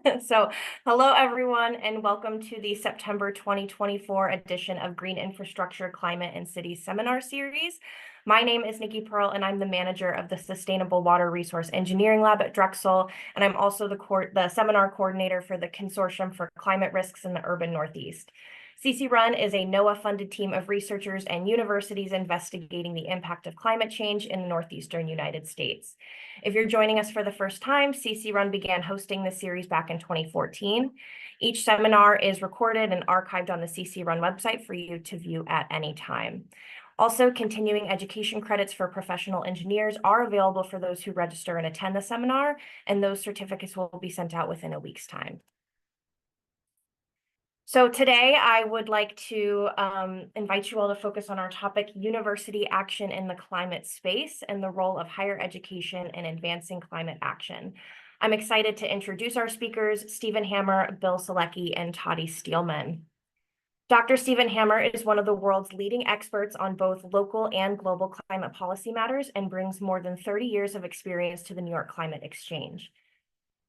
So, hello everyone, and welcome to the September 2024 edition of Green Infrastructure, Climate, and Cities Seminar Series. My name is Nikki Pearl, and I'm the manager of the Sustainable Water Resource Engineering Lab at Drexel, and I'm also the seminar coordinator for the Consortium for Climate Risks in the Urban Northeast. CC Run is a NOAA-funded team of researchers and universities investigating the impact of climate change in the northeastern United States. If you're joining us for the first time, CC Run began hosting this series back in 2014. Each seminar is recorded and archived on the CC Run website for you to view at any time. Also, continuing education credits for professional engineers are available for those who register and attend the seminar, and those certificates will be sent out within a week's time. So today I would like to invite you all to focus on our topic, University Action in the Climate Space and the role of higher education in advancing climate action. I'm excited to introduce our speakers, Stephen Hammer, Bill Solecki, and Toddie Steelman. Dr. Stephen Hammer is one of the world's leading experts on both local and global climate policy matters and brings more than 30 years of experience to the New York Climate Exchange.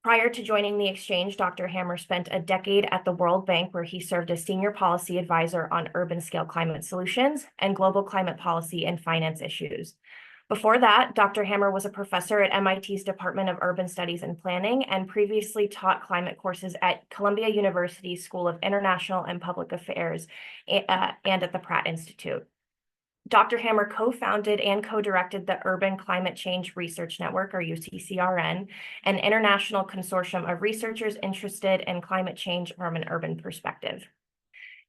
Prior to joining the exchange, Dr. Hammer spent a decade at the World Bank, where he served as senior policy advisor on urban scale climate solutions and global climate policy and finance issues. Before that, Dr. Hammer was a professor at MIT's Department of Urban Studies and Planning and previously taught climate courses at Columbia University School of International and Public Affairs and at the Pratt Institute. Dr. Hammer co-founded and co-directed the Urban Climate Change Research Network, or UCCRN, an international consortium of researchers interested in climate change from an urban perspective.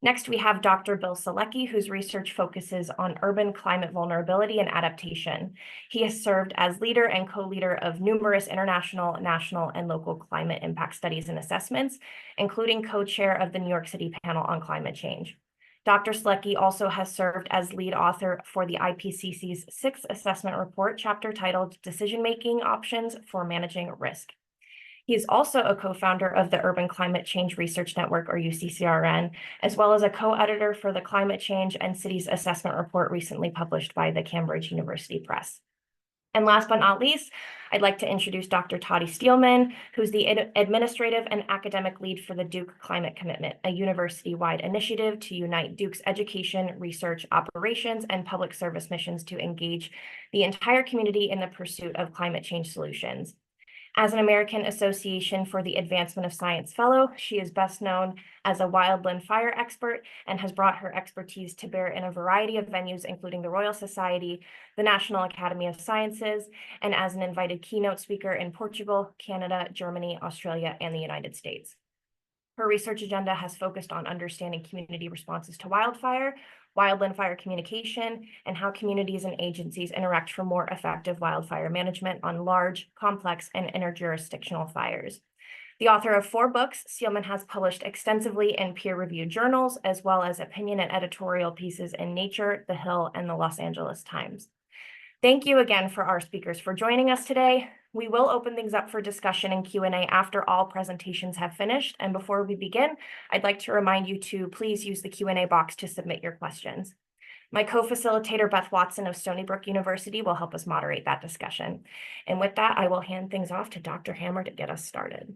Next, we have Dr. Bill Solecki, whose research focuses on urban climate vulnerability and adaptation. He has served as leader and co-leader of numerous international, national, and local climate impact studies and assessments, including co-chair of the New York City panel on climate change. Dr. Solecki also has served as lead author for the IPCC's 6th assessment report chapter titled Decision-Making Options for Managing Risk. He is also a co-founder of the Urban Climate Change Research Network, or UCCRN, as well as a co-editor for the Climate Change and Cities Assessment Report recently published by the Cambridge University Press. And last but not least, I'd like to introduce Dr. Toddie Steelman, who's the administrative and academic lead for the Duke Climate Commitment, a university-wide initiative to unite Duke's education, research, operations, and public service missions to engage the entire community in the pursuit of climate change solutions. As an American Association for the Advancement of Science Fellow, she is best known as a wildland fire expert and has brought her expertise to bear in a variety of venues, including the Royal Society, the National Academy of Sciences, and as an invited keynote speaker in Portugal, Canada, Germany, Australia, and the United States. Her research agenda has focused on understanding community responses to wildland fire communication, and how communities and agencies interact for more effective wildfire management on large, complex, and interjurisdictional fires. The author of 4 books, Steelman has published extensively in peer-reviewed journals, as well as opinion and editorial pieces in Nature, The Hill, and the Los Angeles Times. Thank you again for our speakers for joining us today. We will open things up for discussion and Q&A after all presentations have finished. And before we begin, I'd like to remind you to please use the Q&A box to submit your questions. My co-facilitator, Beth Watson of Stony Brook University, will help us moderate that discussion. And with that, I will hand things off to Dr. Hammer to get us started.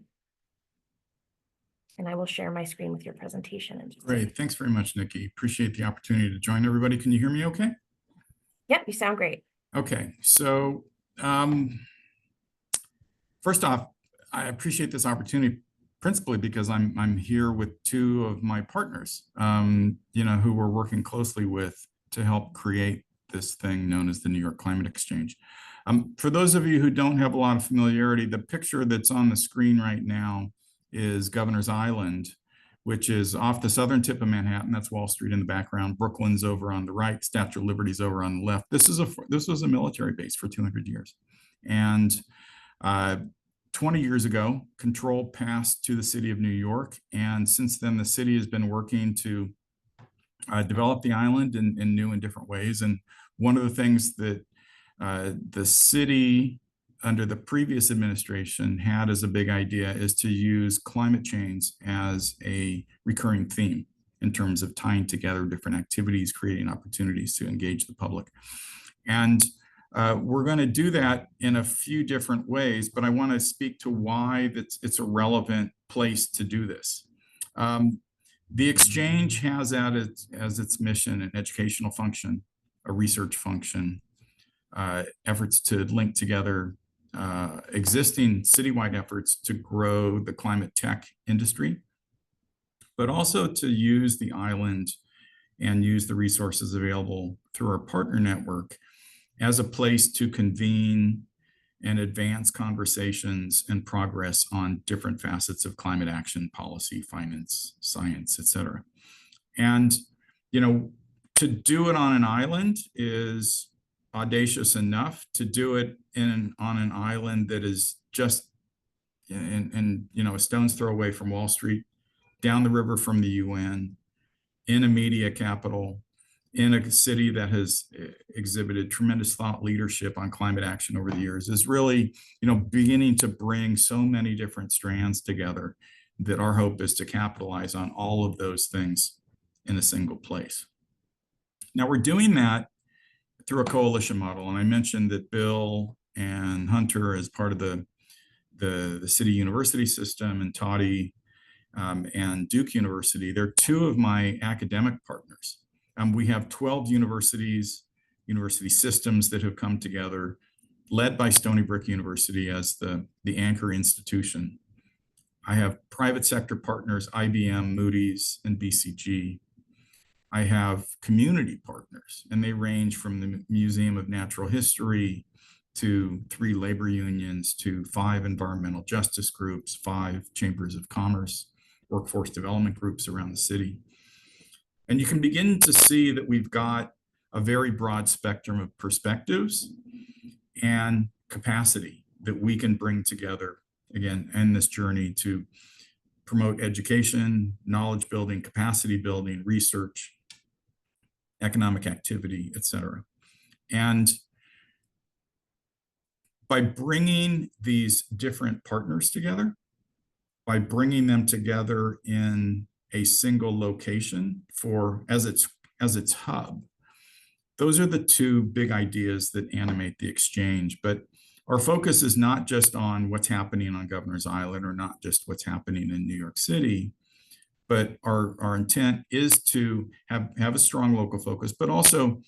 And I will share my screen with your presentation. Great. Thanks very much, Nikki. Appreciate the opportunity to join everybody. Can you hear me okay? Yep, you sound great. Okay, so first off, I appreciate this opportunity principally because I'm here with 2 of my partners, who we're working closely with to help create this thing known as the New York Climate Exchange. For those of you who don't have a lot of familiarity, the picture that's on the screen right now is Governor's Island, which is off the southern tip of Manhattan. That's Wall Street in the background. Brooklyn's over on the right. Statue of Liberty's over on the left. This was a military base for 200 years. And 20 years ago, control passed to the city of New York. And since then, the city has been working to develop the island in new and different ways. And one of the things that the city under the previous administration had as a big idea is to use climate change as a recurring theme in terms of tying together different activities, creating opportunities to engage the public. And We're going to do that in a few different ways, but I want to speak to why it's a relevant place to do this. The exchange has as its mission an educational function, a research function, efforts to link together existing citywide efforts to grow the climate tech industry, but also to use the island and use the resources available through our partner network as a place to convene and advance conversations and progress on different facets of climate action, policy, finance, science, et cetera. And, to do it on an island is audacious enough. To do it on an island that is just a stone's throw away from Wall Street, down the river from the UN, in a media capital, in a city that has exhibited tremendous thought leadership on climate action over the years, is really, beginning to bring so many different strands together that our hope is to capitalize on all of those things in a single place. Now we're doing that through a coalition model. And I mentioned that Bill and Hunter, as part of the city university system, and Toddie and Duke University, they're two of my academic partners. We have 12 university systems that have come together, led by Stony Brook University as the anchor institution. I have private sector partners, IBM, Moody's, and BCG. I have community partners, and they range from the Museum of Natural History to 3 labor unions to 5 environmental justice groups, 5 chambers of commerce, workforce development groups around the city. And you can begin to see that we've got a very broad spectrum of perspectives and capacity that we can bring together, again, in this journey to promote education, knowledge building, capacity building, research, economic activity, et cetera. And by bringing these different partners together, by bringing them together in a single location as its hub, those are the 2 big ideas that animate the exchange. But our focus is not just on what's happening on Governor's Island, or not just what's happening in New York City, but our intent is to have a strong local focus, but also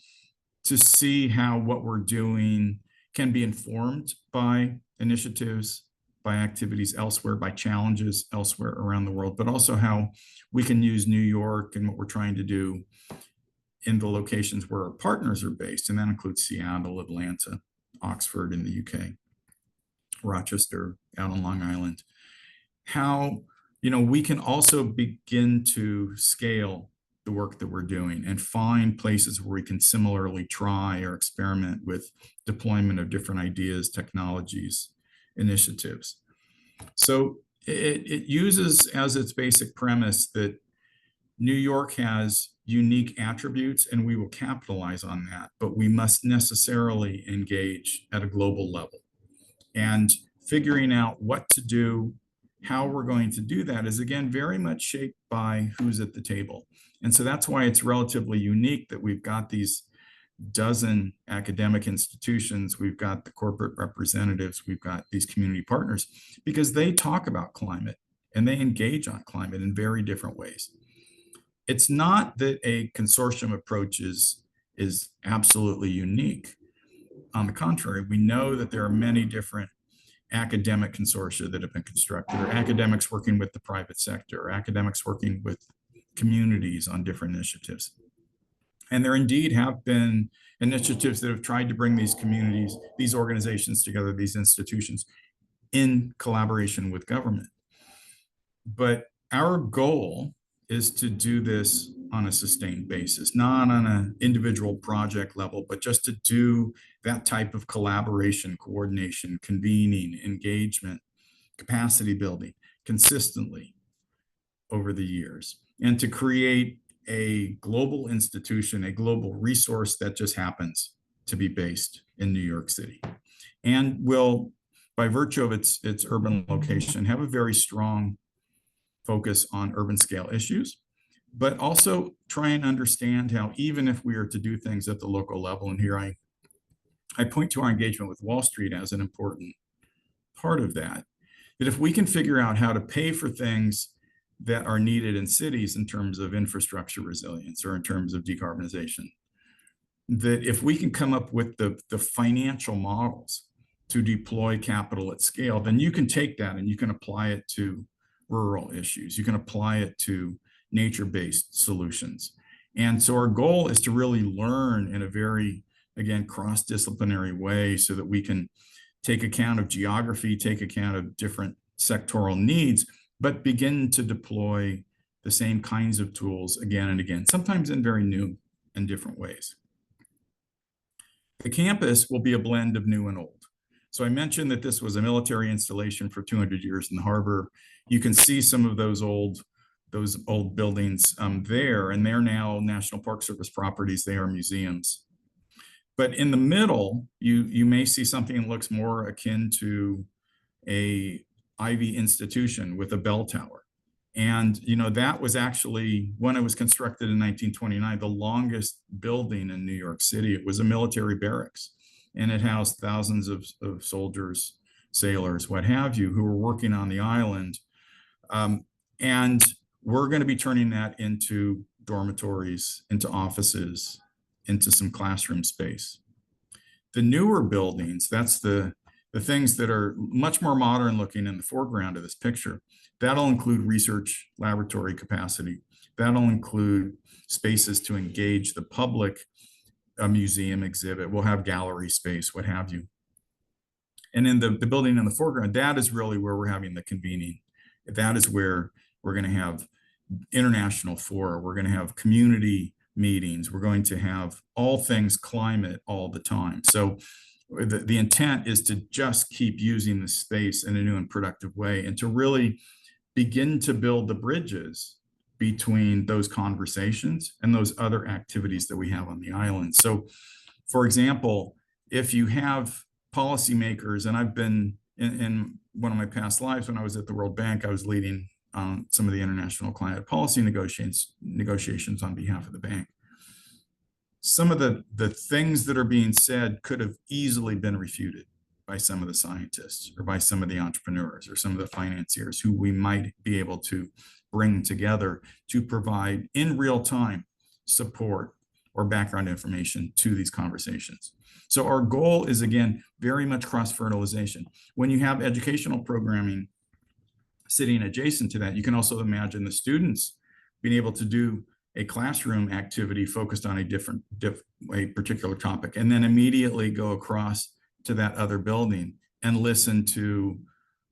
to see how what we're doing can be informed by initiatives, by activities elsewhere, by challenges elsewhere around the world, but also how we can use New York and what we're trying to do in the locations where our partners are based. And that includes Seattle, Atlanta, Oxford in the UK, Rochester out on Long Island. How, we can also begin to scale the work that we're doing and find places where we can similarly try or experiment with deployment of different ideas, technologies, initiatives. So it uses as its basic premise that New York has unique attributes, and we will capitalize on that, but we must necessarily engage at a global level. And figuring out what to do, how we're going to do that is, again, very much shaped by who's at the table. And so that's why it's relatively unique that we've got these dozen academic institutions, we've got the corporate representatives, we've got these community partners, because they talk about climate and they engage on climate in very different ways. It's not that a consortium approach is absolutely unique. On the contrary, we know that there are many different academic consortia that have been constructed, or academics working with the private sector, or academics working with communities on different initiatives. And there indeed have been initiatives that have tried to bring these communities, these organizations together, these institutions, in collaboration with government. But our goal is to do this on a sustained basis, not on an individual project level, but just to do that type of collaboration, coordination, convening, engagement, capacity building consistently over the years, and to create a global institution, a global resource that just happens to be based in New York City, and will, by virtue of its urban location, have a very strong focus on urban scale issues, but also try and understand how, even if we are to do things at the local level, and here I I point to our engagement with Wall Street as an important part of that. That if we can figure out how to pay for things that are needed in cities in terms of infrastructure resilience or in terms of decarbonization, that if we can come up with the financial models to deploy capital at scale, then you can take that and you can apply it to rural issues. You can apply it to nature-based solutions. And so our goal is to really learn in a very, again, cross-disciplinary way so that we can take account of geography, take account of different sectoral needs, but begin to deploy the same kinds of tools again and again, sometimes in very new and different ways. The campus will be a blend of new and old. So I mentioned that this was a military installation for 200 years in the harbor. You can see some of those old buildings there, and they're now National Park Service properties. They are museums. But in the middle, you may see something that looks more akin to a Ivy institution with a bell tower. And, that was actually, when it was constructed in 1929, the longest building in New York City. It was a military barracks, and it housed thousands of soldiers, sailors, what have you, who were working on the island. And we're going to be turning that into dormitories, into offices, into some classroom space. The newer buildings, that's the things that are much more modern looking in the foreground of this picture. That'll include research laboratory capacity. That'll include spaces to engage the public, a museum exhibit. We'll have gallery space, what have you. And in the building in the foreground, that is really where we're having the convening. That is where we're going to have international fora. We're going to have community meetings. We're going to have all things climate all the time. So the intent is to just keep using the space in a new and productive way, and to really begin to build the bridges between those conversations and those other activities that we have on the island. So, for example, if you have policymakers, and I've been in one of my past lives when I was at the World Bank, I was leading some of the international climate policy negotiations on behalf of the bank. Some of the things that are being said could have easily been refuted by some of the scientists or by some of the entrepreneurs or some of the financiers who we might be able to bring together to provide in real time support or background information to these conversations. So our goal is, again, very much cross-fertilization. When you have educational programming sitting adjacent to that, you can also imagine the students being able to do a classroom activity focused on a particular topic, and then immediately go across to that other building and listen to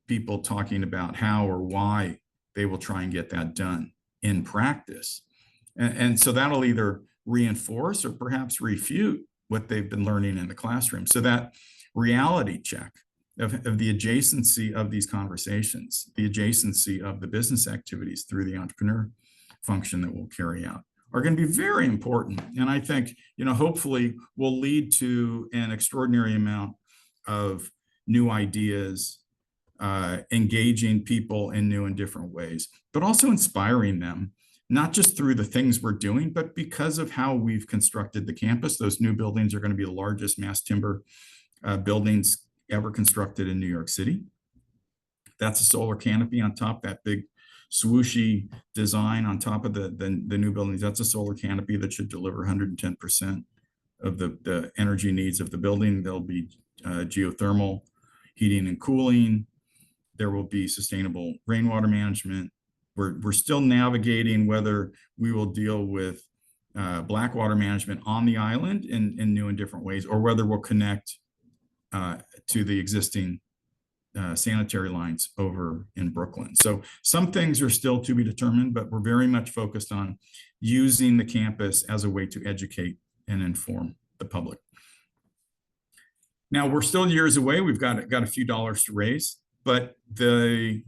people talking about how or why they will try and get that done in practice. And so that'll either reinforce or perhaps refute what they've been learning in the classroom. So that reality check of the adjacency of these conversations, the adjacency of the business activities through the entrepreneur function that we'll carry out, are going to be very important. And I think, hopefully will lead to an extraordinary amount of new ideas, engaging people in new and different ways, but also inspiring them, not just through the things we're doing, but because of how we've constructed the campus. Those new buildings are going to be the largest mass timber buildings ever constructed in New York City. That's a solar canopy on top, that big swooshy design on top of the new buildings. That's a solar canopy that should deliver 110% of the energy needs of the building. There'll be geothermal heating and cooling. There will be sustainable rainwater management. We're still navigating whether we will deal with black water management on the island in new and different ways, or whether we'll connect to the existing sanitary lines over in Brooklyn. So some things are still to be determined, but we're very much focused on using the campus as a way to educate and inform the public. Now, we're still years away. We've got a few dollars to raise, but the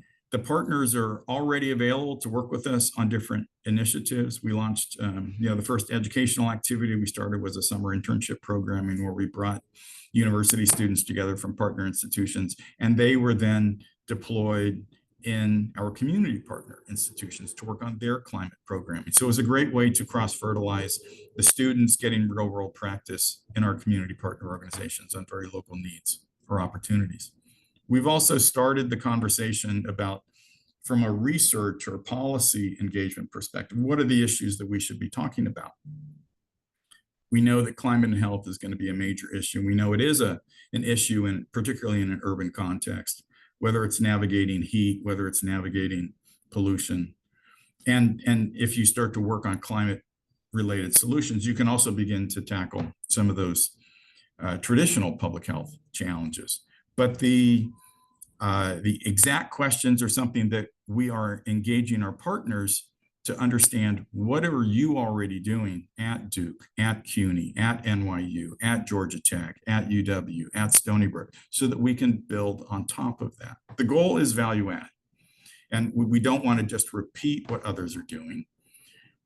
partners are already available to work with us on different initiatives. We launched, the first educational activity we started was a summer internship programming where we brought university students together from partner institutions, and they were then deployed in our community partner institutions to work on their climate programming. So it was a great way to cross-fertilize the students getting real-world practice in our community partner organizations on very local needs or opportunities. We've also started the conversation about, from a research or policy engagement perspective, what are the issues that we should be talking about? We know that climate and health is going to be a major issue. We know it is an issue, particularly in an urban context, whether it's navigating heat, whether it's navigating pollution. And if you start to work on climate related solutions, you can also begin to tackle some of those traditional public health challenges. But the exact questions are something that we are engaging our partners to understand. What are you already doing at Duke, at CUNY, at NYU, at Georgia Tech, at UW, at Stony Brook, so that we can build on top of that. The goal is value add. And we don't want to just repeat what others are doing.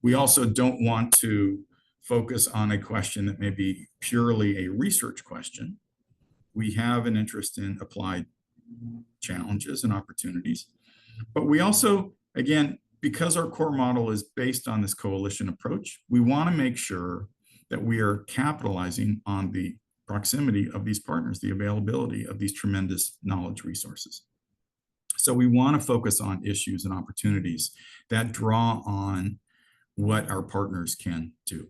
We also don't want to focus on a question that may be purely a research question. We have an interest in applied challenges and opportunities. But we also, again, because our core model is based on this coalition approach, we want to make sure that we are capitalizing on the proximity of these partners, the availability of these tremendous knowledge resources. So we want to focus on issues and opportunities that draw on what our partners can do.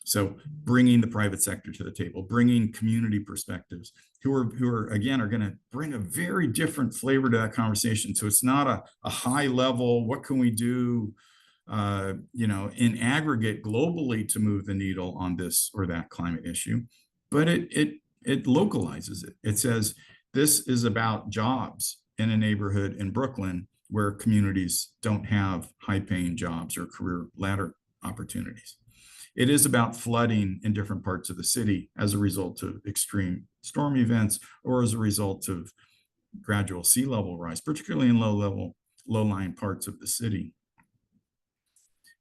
So bringing the private sector to the table, bringing community perspectives, who are again, are going to bring a very different flavor to that conversation. So it's not a high level, what can we do, in aggregate globally to move the needle on this or that climate issue, but it localizes it. It says, this is about jobs in a neighborhood in Brooklyn where communities don't have high-paying jobs or career ladder opportunities. It is about flooding in different parts of the city as a result of extreme storm events or as a result of gradual sea level rise, particularly in low-lying parts of the city.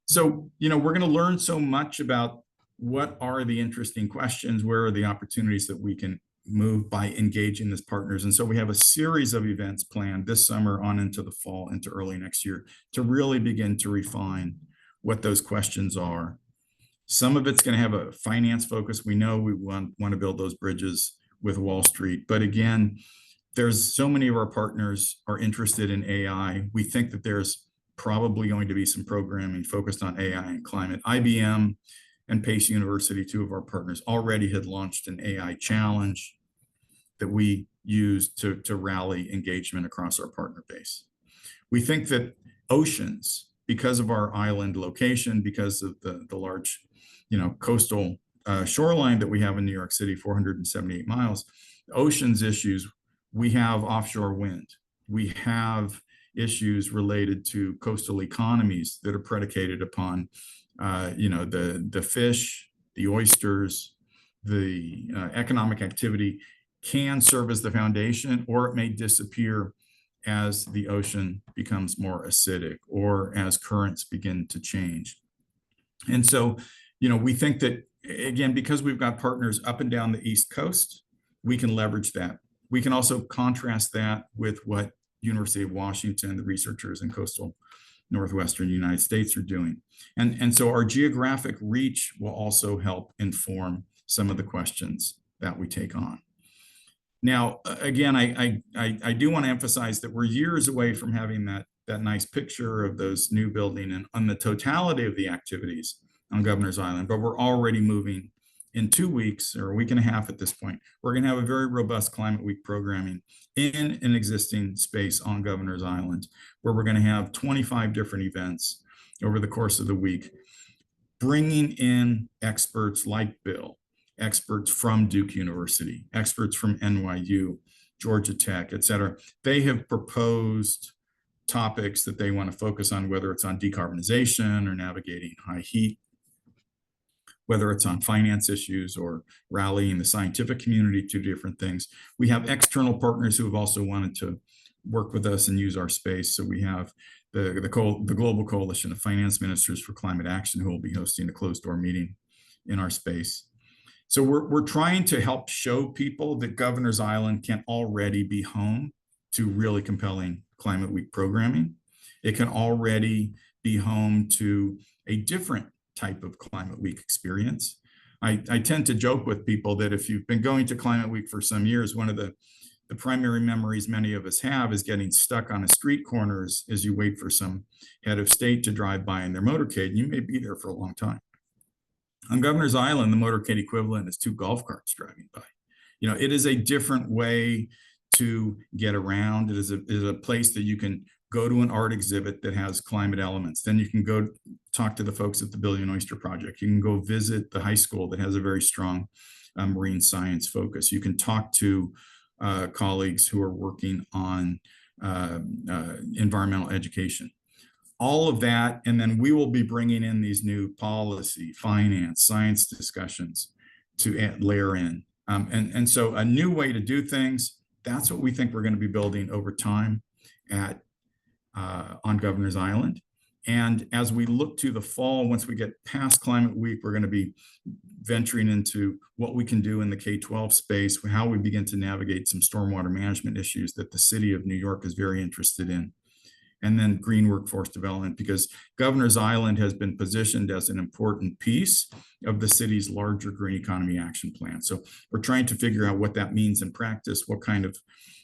So, we're going to learn so much about what are the interesting questions, where are the opportunities that we can move by engaging as partners. And so we have a series of events planned this summer on into the fall, into early next year, to really begin to refine what those questions are. Some of it's going to have a finance focus. We know we want to build those bridges with Wall Street. But again, there's so many of our partners are interested in AI. We think that there's probably going to be some programming focused on AI and climate. IBM and Pace University, two of our partners, already had launched an AI challenge that we use to rally engagement across our partner base. We think that oceans, because of our island location, because of the large coastal shoreline that we have in New York City, 478 miles, oceans issues, we have offshore wind. We have issues related to coastal economies that are predicated upon, the fish, the oysters, the economic activity can serve as the foundation, or it may disappear as the ocean becomes more acidic or as currents begin to change. And so, we think that, again, because we've got partners up and down the East Coast, we can leverage that. We can also contrast that with what University of Washington, the researchers in coastal Northwestern United States are doing. And so our geographic reach will also help inform some of the questions that we take on. Now, again, I do want to emphasize that we're years away from having that nice picture of those new building and on the totality of the activities on Governor's Island, but we're already moving in 2 weeks or a week and a half at this point. We're going to have a very robust Climate Week programming in an existing space on Governor's Island, where we're going to have 25 different events over the course of the week, bringing in experts like Bill, experts from Duke University, experts from NYU, Georgia Tech, et cetera. They have proposed topics that they want to focus on, whether it's on decarbonization or navigating high heat, whether it's on finance issues or rallying the scientific community to different things. We have external partners who have also wanted to work with us and use our space. So we have the Global Coalition of Finance Ministers for Climate Action, who will be hosting a closed door meeting in our space. So we're trying to help show people that Governor's Island can already be home to really compelling Climate Week programming. It can already be home to a different type of Climate Week experience. I tend to joke with people that if you've been going to Climate Week for some years, one of the primary memories many of us have is getting stuck on a street corner as you wait for some head of state to drive by in their motorcade, and you may be there for a long time. On Governor's Island, the motorcade equivalent is 2 golf carts driving by. You know, it is a different way to get around. It is a place that you can go to an art exhibit that has climate elements. Then you can go talk to the folks at the Billion Oyster Project. You can go visit the high school that has a very strong marine science focus. You can talk to colleagues who are working on environmental education. All of that, and then we will be bringing in these new policy, finance, science discussions to layer in. And so a new way to do things, that's what we think we're going to be building over time at on Governor's Island. And as we look to the fall, once we get past Climate Week, we're going to be venturing into what we can do in the K-12 space, how we begin to navigate some stormwater management issues that the city of New York is very interested in. And then green workforce development, because Governor's Island has been positioned as an important piece of the city's larger green economy action plan. So we're trying to figure out what that means in practice, what kind of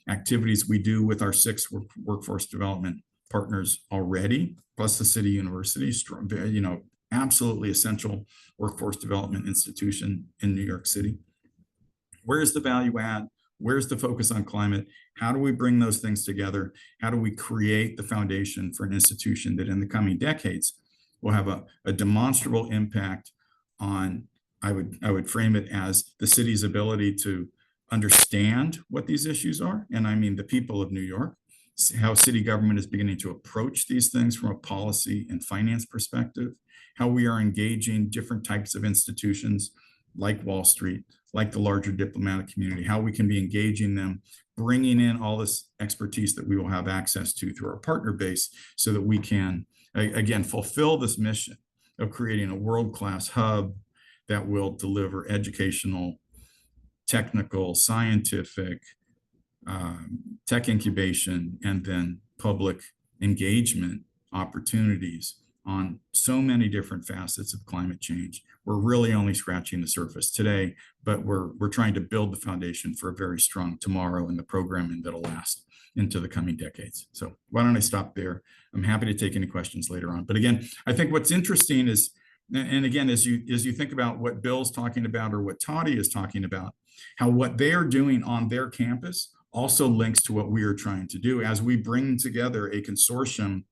activities we do with our 6 workforce development partners already, plus the city university, you know, absolutely essential workforce development institution in New York City. Where's the value add? Where's the focus on climate? How do we bring those things together? How do we create the foundation for an institution that in the coming decades will have a demonstrable impact on, I would frame it as the city's ability to understand what these issues are. And I mean the people of New York, how city government is beginning to approach these things from a policy and finance perspective, how we are engaging different types of institutions like Wall Street, like the larger diplomatic community, how we can be engaging them, bringing in all this expertise that we will have access to through our partner base so that we can, again, fulfill this mission of creating a world-class hub that will deliver educational, technical, scientific, tech incubation, and then public engagement opportunities on so many different facets of climate change. We're really only scratching the surface today, but we're trying to build the foundation for a very strong tomorrow in the programming that'll last into the coming decades. So why don't I stop there? I'm happy to take any questions later on. But again, I think what's interesting is, and again, as you think about what Bill's talking about or what Toddie is talking about, how what they are doing on their campus also links to what we are trying to do as we bring together a consortium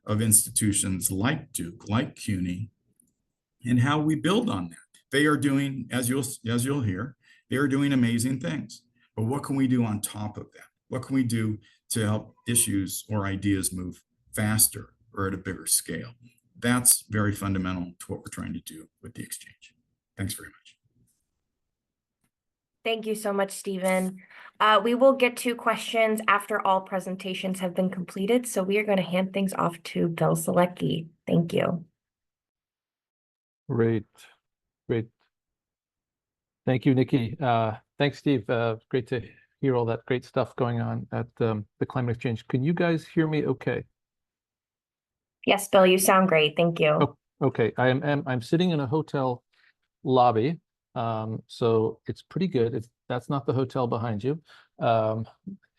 of institutions like Duke, like CUNY, and how we build on that. They are doing, as you'll hear, they are doing amazing things. But what can we do on top of that? What can we do to help issues or ideas move faster or at a bigger scale? That's very fundamental to what we're trying to do with the exchange. Thanks very much. Thank you so much, Stephen. We will get to questions after all presentations have been completed. So we are going to hand things off to Bill Solecki. Thank you. Great. Thank you, Nikki. Thanks, Steve. Great to hear all that great stuff going on at the Climate Exchange. Can you guys hear me okay? Yes, Bill, you sound great. Thank you. Oh, okay. I'm sitting in a hotel lobby. So it's pretty good. That's not the hotel behind you.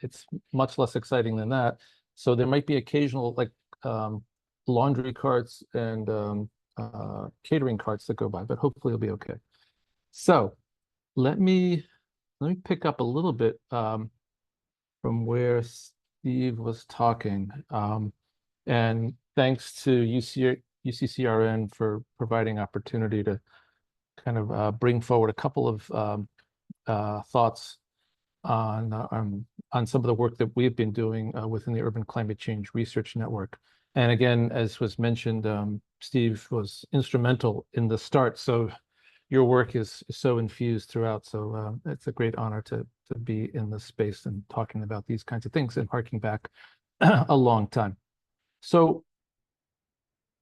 It's much less exciting than that. So there might be occasional like laundry carts and catering carts that go by, but hopefully it'll be okay. So let me pick up a little bit from where Steve was talking. And thanks to UCCRN for providing opportunity to kind of bring forward a couple of thoughts on some of the work that we've been doing within the Urban Climate Change Research Network. And again, as was mentioned, Steve was instrumental in the start. So your work is so infused throughout. So it's a great honor to be in this space and talking about these kinds of things and harking back a long time. So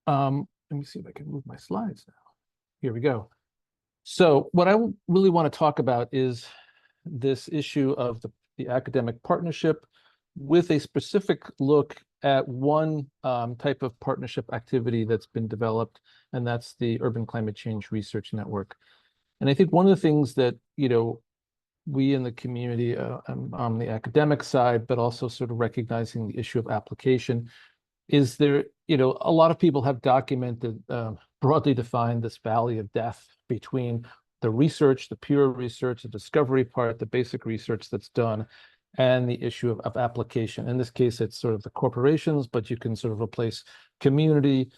let me see if I can move my slides now. Here we go. So what I really want to talk about is this issue of the academic partnership with a specific look at one type of partnership activity that's been developed, and that's the Urban Climate Change Research Network. And I think one of the things that, we in the community on the academic side, but also sort of recognizing the issue of application, is there, a lot of people have documented, broadly defined this valley of death between the research, the pure research, the discovery part, the basic research that's done, and the issue of application. In this case, it's sort of the corporations, but you can sort of replace community,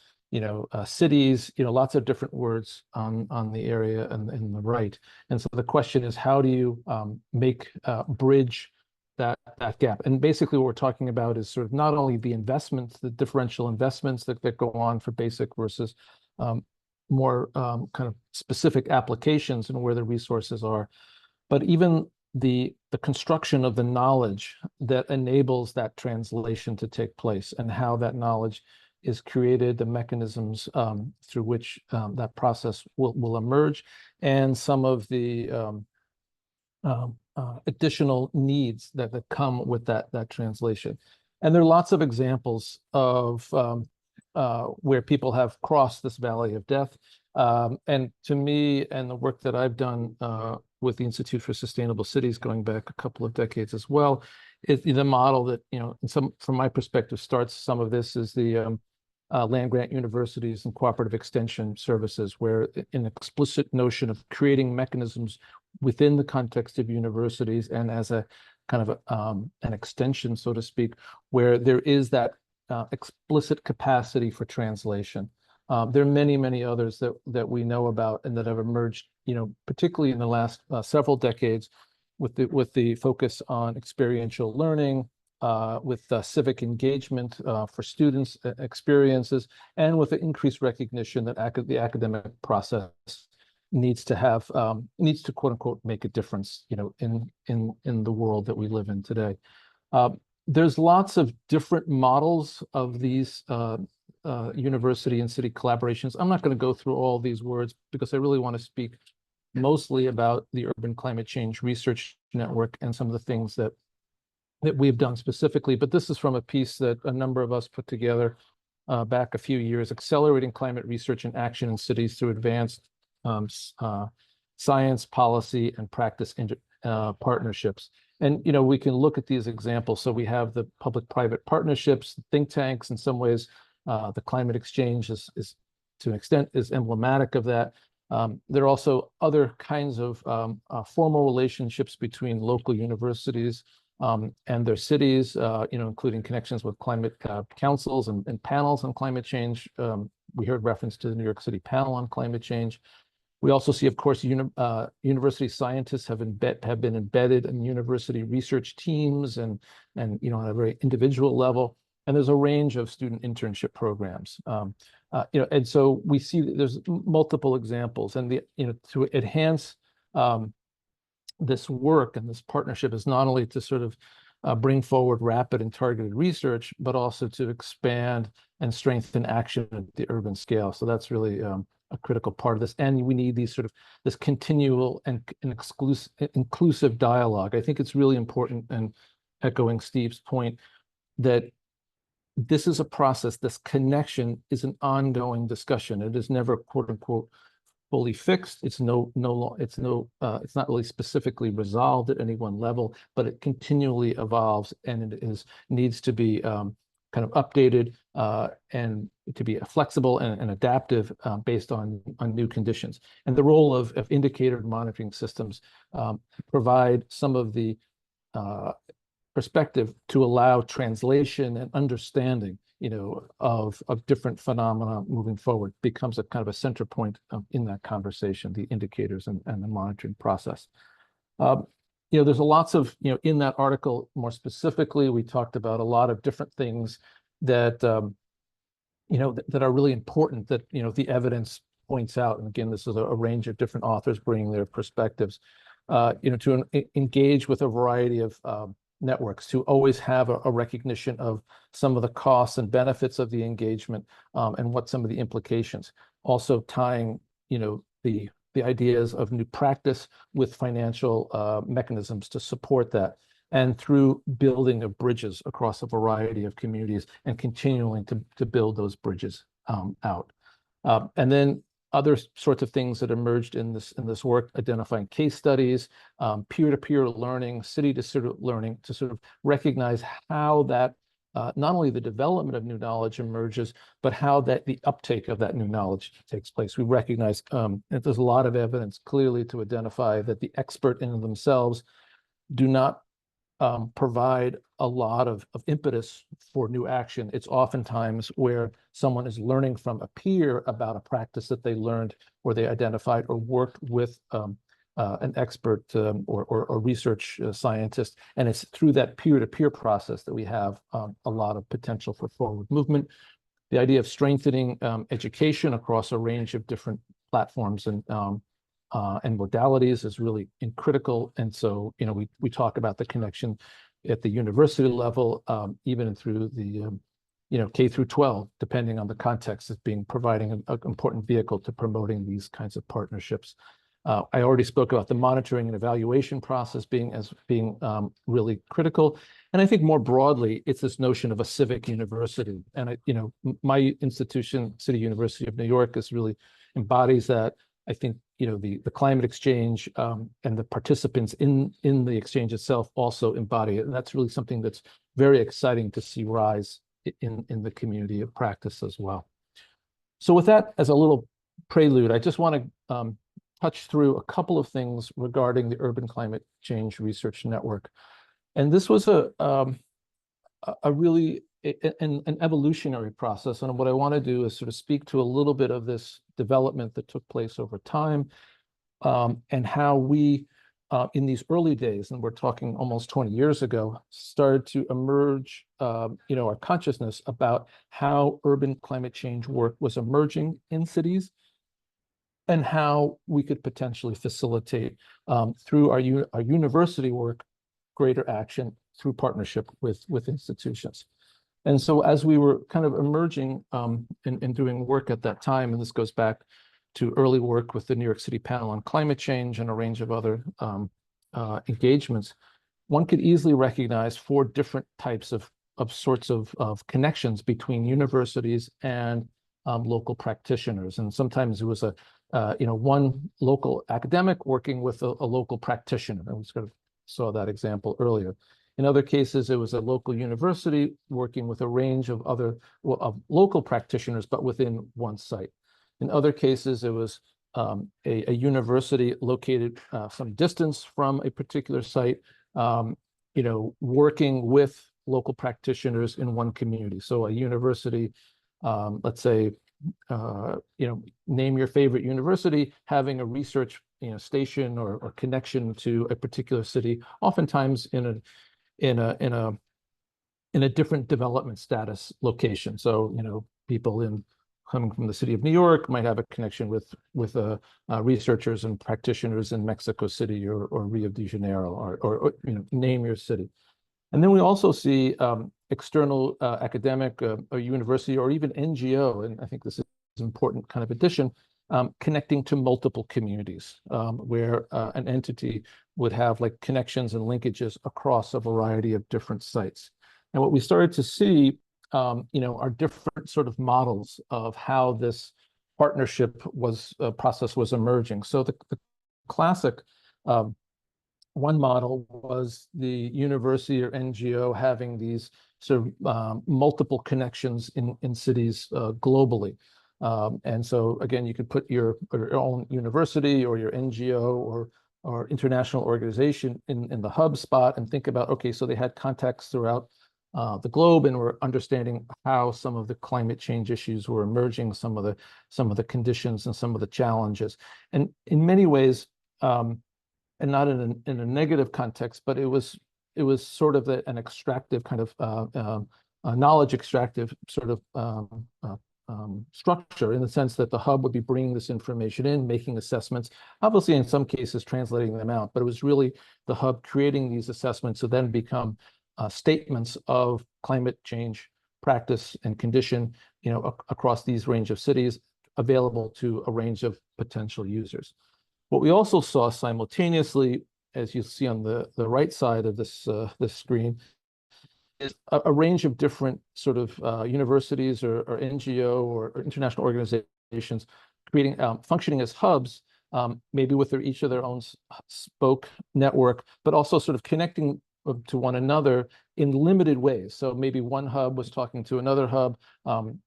cities, lots of different words on the area and in the right. And so the question is, how do you bridge that gap? And basically what we're talking about is sort of not only the investments, the differential investments that go on for basic versus more kind of specific applications and where the resources are, but even the construction of the knowledge that enables that translation to take place, and how that knowledge is created, the mechanisms through which that process will emerge, and some of the additional needs that come with that translation. And there are lots of examples of where people have crossed this valley of death. And to me, and the work that I've done with the Institute for Sustainable Cities going back a couple of decades as well, is the model that, from my perspective, starts some of this is the land-grant universities and cooperative extension services, where an explicit notion of creating mechanisms within the context of universities and as a kind of an extension, so to speak, where there is that explicit capacity for translation. There are many, many others that we know about and that have emerged, particularly in the last several decades, with the focus on experiential learning, with civic engagement for students' experiences, and with the increased recognition that the academic process needs to quote unquote make a difference, in the world that we live in today. There's lots of different models of these university and city collaborations. I'm not going to go through all these words because I really want to speak mostly about the Urban Climate Change Research Network and some of the things that we've done specifically. But this is from a piece that a number of us put together back a few years: Accelerating Climate Research and Action in Cities Through Advanced Science, Policy, and Practice Partnerships. And, we can look at these examples. So we have the public-private partnerships, think tanks. In some ways, the climate exchange is to an extent is emblematic of that. There are also other kinds of formal relationships between local universities and their cities, including connections with climate councils and panels on climate change. We heard reference to the New York City panel on climate change. We also see, of course, university scientists have been embedded in university research teams and on a very individual level. And there's a range of student internship programs. And so we see that there's multiple examples, and to enhance this work and this partnership is not only to sort of bring forward rapid and targeted research, but also to expand and strengthen action at the urban scale. So that's really a critical part of this. And we need this continual and inclusive dialogue. I think it's really important, and echoing Steve's point, that this is a process. This connection is an ongoing discussion. It is never, quote unquote, fully fixed. It's not really specifically resolved at any one level, but it continually evolves, and it needs to be kind of updated and to be flexible and adaptive based on new conditions. And the role of indicator monitoring systems provide some of the perspective to allow translation and understanding, of different phenomena moving forward. Becomes a kind of a center point in that conversation, the indicators and the monitoring process. There's lots of, in that article, more specifically, we talked about a lot of different things that, that are really important that, the evidence points out. And again, this is a range of different authors bringing their perspectives, to engage with a variety of networks, to always have a recognition of some of the costs and benefits of the engagement, and what some of the implications. Also tying, the ideas of new practice with financial mechanisms to support that. and through building of bridges across a variety of communities and continuing to build those bridges out. And then other sorts of things that emerged in this work, identifying case studies, peer-to-peer learning, city-to-city learning, to sort of recognize how that not only the development of new knowledge emerges, but how that the uptake of that new knowledge takes place. We recognize that there's a lot of evidence clearly to identify that the expert in themselves do not provide a lot of impetus for new action. It's oftentimes where someone is learning from a peer about a practice that they learned or they identified or worked with an expert or a research scientist. And it's through that peer-to-peer process that we have a lot of potential for forward movement. The idea of strengthening education across a range of different platforms and modalities is really critical. And so, we talk about the connection at the university level, even through the, K through 12, depending on the context, as being providing an important vehicle to promoting these kinds of partnerships. I already spoke about the monitoring and evaluation process being really critical. And I think more broadly, it's this notion of a civic university. And, my institution, City University of New York, really embodies that. I think, the climate exchange and the participants in the exchange itself also embody it. And that's really something that's very exciting to see rise in the community of practice as well. So with that as a little prelude, I just want to touch through a couple of things regarding the Urban Climate Change Research Network. And this was a really an evolutionary process. And what I want to do is sort of speak to a little bit of this development that took place over time, and how we, in these early days, and we're talking almost 20 years ago, started to emerge, our consciousness about how urban climate change work was emerging in cities and how we could potentially facilitate, through our university work, greater action through partnership with institutions. And so as we were kind of emerging and doing work at that time, and this goes back to early work with the New York City Panel on Climate Change and a range of other engagements, one could easily recognize 4 different types of sorts of connections between universities and local practitioners. And sometimes it was one local academic working with a local practitioner. And we sort of saw that example earlier. In other cases, it was a local university working with a range of of local practitioners, but within one site. In other cases, it was a university located some distance from a particular site, working with local practitioners in one community. So a university, let's say, name your favorite university, having a research station or connection to a particular city, oftentimes in a different development status location. So, people coming from the city of New York might have a connection with researchers and practitioners in Mexico City or Rio de Janeiro, or name your city. And then we also see external academic, a university, or even NGO, and I think this is an important kind of addition, connecting to multiple communities, where an entity would have connections and linkages across a variety of different sites. And what we started to see, are different sort of models of how this partnership process was emerging. So the classic one model was the university or NGO having these sort of multiple connections in cities globally. And so again, you could put your own university or your NGO or international organization in the hub spot and think about, okay, so they had contacts throughout the globe and were understanding how some of the climate change issues were emerging, some of the conditions and some of the challenges. And in many ways, and not in a negative context, but it was sort of an extractive kind of knowledge extractive sort of structure, in the sense that the hub would be bringing this information in, making assessments, obviously in some cases translating them out, but it was really the hub creating these assessments to then become statements of climate change practice and condition, across these range of cities, available to a range of potential users. What we also saw simultaneously as you see on the right side of this screen, is a range of different sort of universities or NGO or international organizations creating functioning as hubs, maybe with each of their own spoke network, but also sort of connecting to one another in limited ways. So maybe one hub was talking to another hub,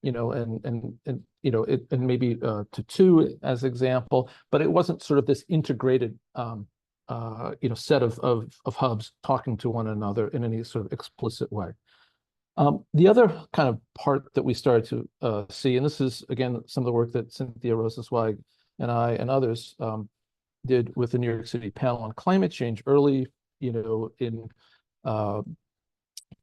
you know, and you know, and maybe to two as example, but it wasn't sort of this integrated you know, set of hubs talking to one another in any sort of explicit way. The other kind of part that we started to see, and this is again some of the work that Cynthia Rosenzweig and I and others did with the New York City panel on climate change early, you know, in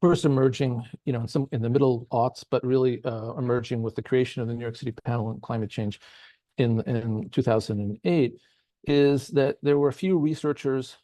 first emerging, you know, in the middle aughts, but really emerging with the creation of the New York City panel on climate change in 2008, is that there were a few researchers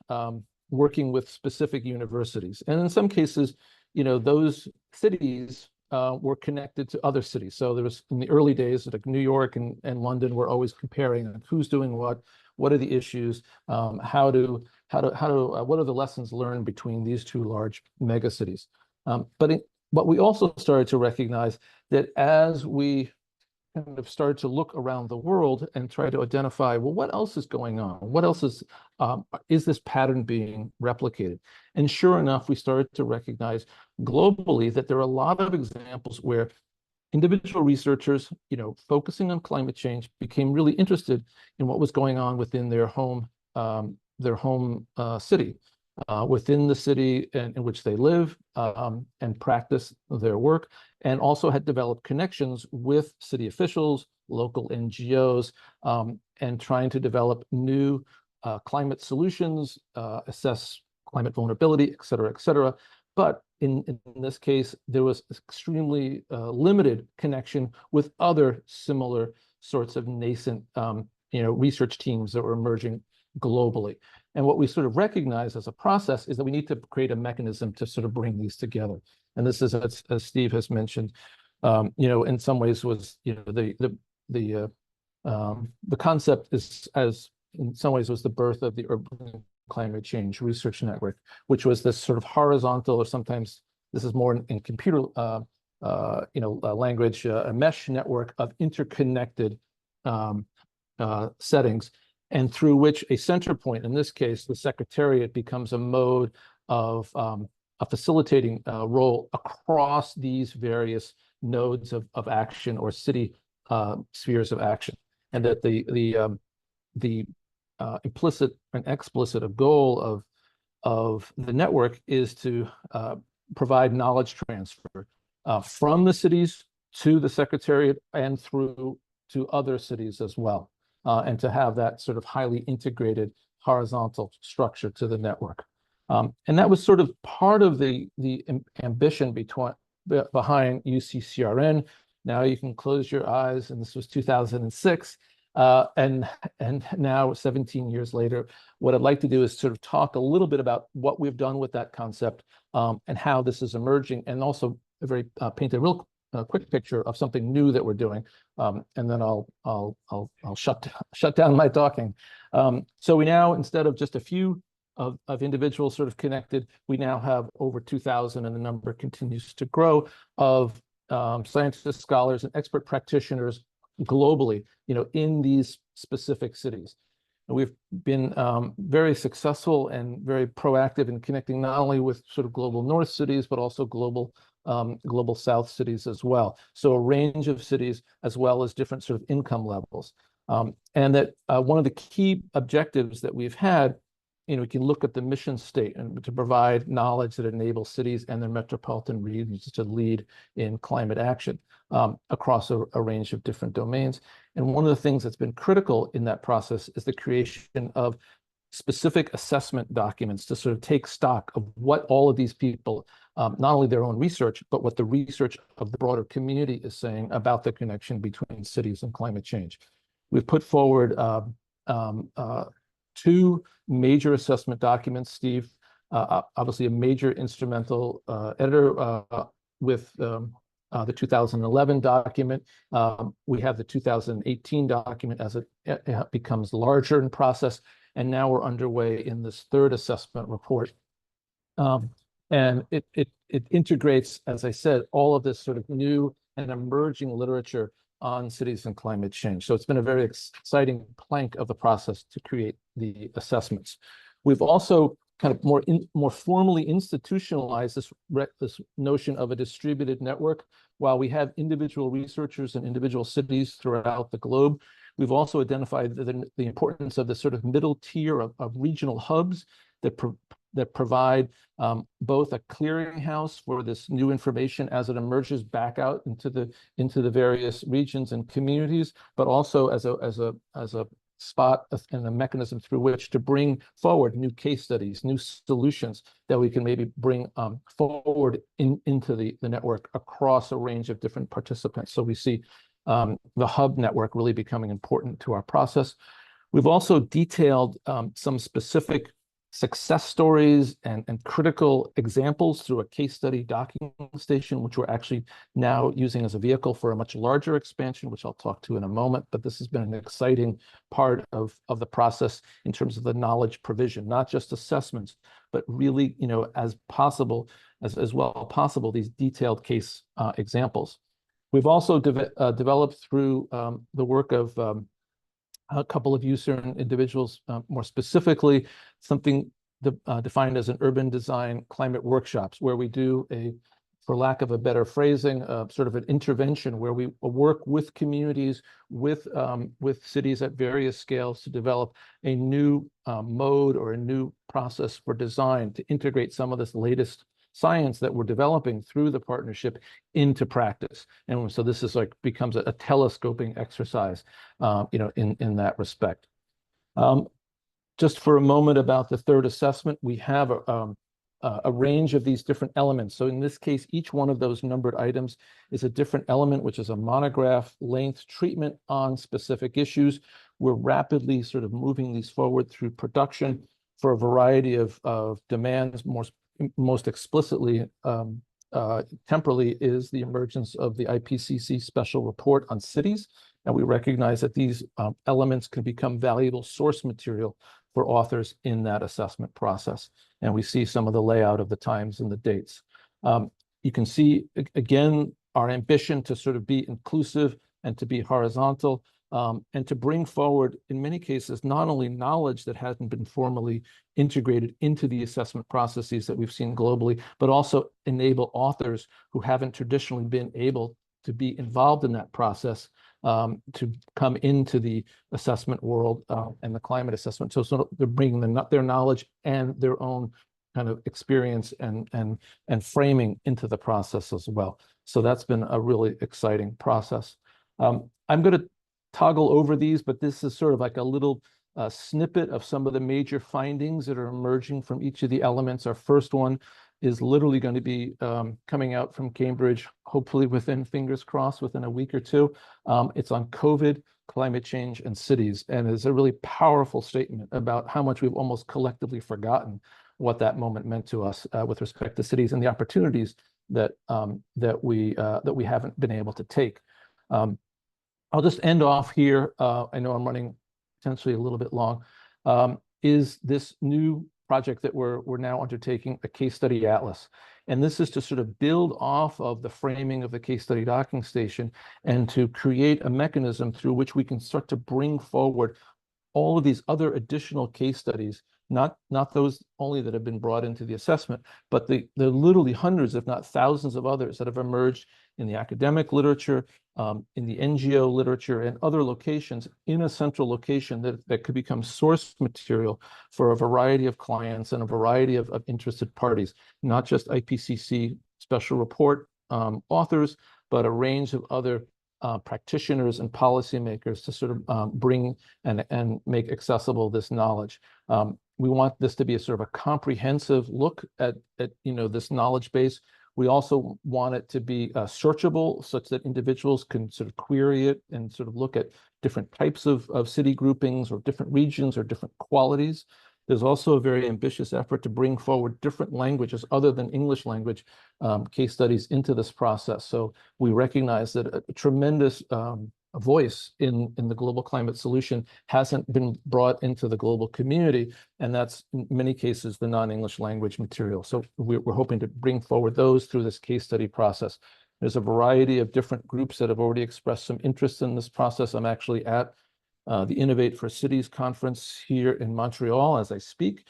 working with specific universities. And in some cases, you know, those cities were connected to other cities. So there was, in the early days, like New York and London were always comparing like, who's doing what are the issues, what are the lessons learned between these two large megacities. But we also started to recognize that as we kind of started to look around the world and try to identify, well, what else is going on? What else is this pattern being replicated? And sure enough, we started to recognize globally that there are a lot of examples where individual researchers, you know, focusing on climate change, became really interested in what was going on within their home city, within the city in which they live and practice their work, and also had developed connections with city officials, local NGOs, and trying to develop new climate solutions, assess climate vulnerability, et cetera, et cetera. But in this case, there was extremely limited connection with other similar sorts of nascent you know, research teams that were emerging globally. And what we sort of recognize as a process is that we need to create a mechanism to sort of bring these together. And this is, as Steve has mentioned, you know, in some ways was, you know, the concept is, as in some ways was the birth of the Urban Climate Change Research Network, which was this sort of horizontal, or sometimes this is more in computer, you know, language, a mesh network of interconnected settings, and through which a center point, in this case, the Secretariat, becomes a mode of a facilitating role across these various nodes of action or city spheres of action, and that the implicit and explicit goal of the network is to provide knowledge transfer from the cities to the Secretariat and through to other cities as well, and to have that sort of highly integrated horizontal structure to the network. And that was sort of part of the ambition behind UCCRN. Now you can close your eyes, and this was 2006. And now 17 years later, what I'd like to do is sort of talk a little bit about what we've done with that concept and how this is emerging, and also paint a real quick picture of something new that we're doing, and then I'll shut down my talking. So we now, instead of just a few of individuals sort of connected, we now have over 2,000, and the number continues to grow, of scientists, scholars, and expert practitioners globally, you know, in these specific cities. And we've been very successful and very proactive in connecting not only with sort of global North cities, but also global South cities as well. So a range of cities, as well as different sort of income levels. And that one of the key objectives that we've had, you know, we can look at the mission statement to provide knowledge that enables cities and their metropolitan regions to lead in climate action across a range of different domains. And one of the things that's been critical in that process is the creation of specific assessment documents to sort of take stock of what all of these people, not only their own research, but what the research of the broader community is saying about the connection between cities and climate change. We've put forward two major assessment documents. Steve, obviously a major instrumental editor with the 2011 document. We have the 2018 document as it becomes larger in process. And now we're underway in this third assessment report. And it integrates, as I said, all of this sort of new and emerging literature on cities and climate change. So it's been a very exciting plank of the process to create the assessments. We've also kind of more formally institutionalized this notion of a distributed network. While we have individual researchers in individual cities throughout the globe, we've also identified the importance of the sort of middle tier of regional hubs that provide both a clearinghouse for this new information as it emerges back out into the various regions and communities, but also as a spot and a mechanism through which to bring forward new case studies, new solutions that we can maybe bring forward into the network across a range of different participants. So we see the hub network really becoming important to our process. We've also detailed some specific success stories and critical examples through a case study docking station, which we're actually now using as a vehicle for a much larger expansion, which I'll talk to in a moment. But this has been an exciting part of the process in terms of the knowledge provision, not just assessments, but really, as possible, as well possible, these detailed case examples. We've also developed through the work of a couple of user individuals, more specifically, something defined as an urban design climate workshops, where we do for lack of a better phrasing, sort of an intervention where we work with communities, with cities at various scales to develop a new mode or a new process for design to integrate some of this latest science that we're developing through the partnership into practice. And so this is becomes a telescoping exercise, in that respect. Just for a moment about the third assessment, we have a range of these different elements. So in this case, each one of those numbered items is a different element, which is a monograph length treatment on specific issues. We're rapidly sort of moving these forward through production for a variety of demands. Most explicitly, temporally, is the emergence of the IPCC special report on cities. And we recognize that these elements can become valuable source material for authors in that assessment process. And we see some of the layout of the times and the dates. You can see, again, our ambition to sort of be inclusive and to be horizontal, and to bring forward, in many cases, not only knowledge that hasn't been formally integrated into the assessment processes that we've seen globally, but also enable authors who haven't traditionally been able to be involved in that process to come into the assessment world and the climate assessment. So they're bringing their knowledge and their own kind of experience and framing into the process as well. So that's been a really exciting process. I'm going to toggle over these, but this is sort of like a little snippet of some of the major findings that are emerging from each of the elements. Our first one is literally going to be coming out from Cambridge, hopefully fingers crossed, within a week or two. It's on COVID, climate change, and cities, and it's a really powerful statement about how much we've almost collectively forgotten what that moment meant to us with respect to cities and the opportunities that we haven't been able to take. I'll just end off here. I know I'm running potentially a little bit long. Is this new project that we're now undertaking, a case study atlas. And this is to sort of build off of the framing of the case study docking station and to create a mechanism through which we can start to bring forward all of these other additional case studies, not those only that have been brought into the assessment, but the literally hundreds, if not thousands of others that have emerged in the academic literature, in the NGO literature, and other locations in a central location that could become source material for a variety of clients and a variety of interested parties, not just IPCC special report authors, but a range of other practitioners and policymakers to sort of bring and make accessible this knowledge. We want this to be a sort of a comprehensive look at this knowledge base. We also want it to be searchable such that individuals can sort of query it and sort of look at different types of city groupings or different regions or different qualities. There's also a very ambitious effort to bring forward different languages other than English language case studies into this process. So we recognize that a tremendous voice in the global climate solution hasn't been brought into the global community, and that's in many cases the non-English language material. So we're hoping to bring forward those through this case study process. There's a variety of different groups that have already expressed some interest in this process. I'm actually at the Innovate for Cities conference here in Montreal as I speak,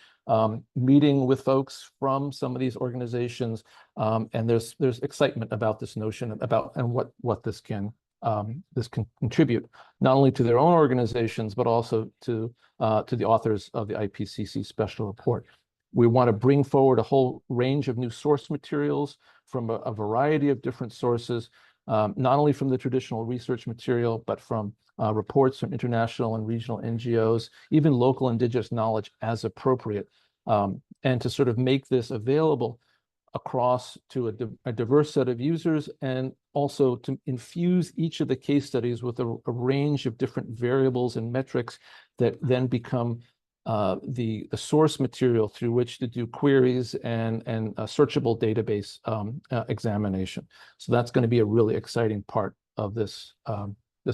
meeting with folks from some of these organizations, and there's excitement about this notion about and what this can contribute not only to their own organizations but also to the authors of the IPCC special report. We want to bring forward a whole range of new source materials from a variety of different sources, not only from the traditional research material, but from reports from international and regional NGOs, even local indigenous knowledge as appropriate, and to sort of make this available across to a diverse set of users, and also to infuse each of the case studies with a range of different variables and metrics that then become the source material through which to do queries and a searchable database examination. So that's going to be a really exciting part of this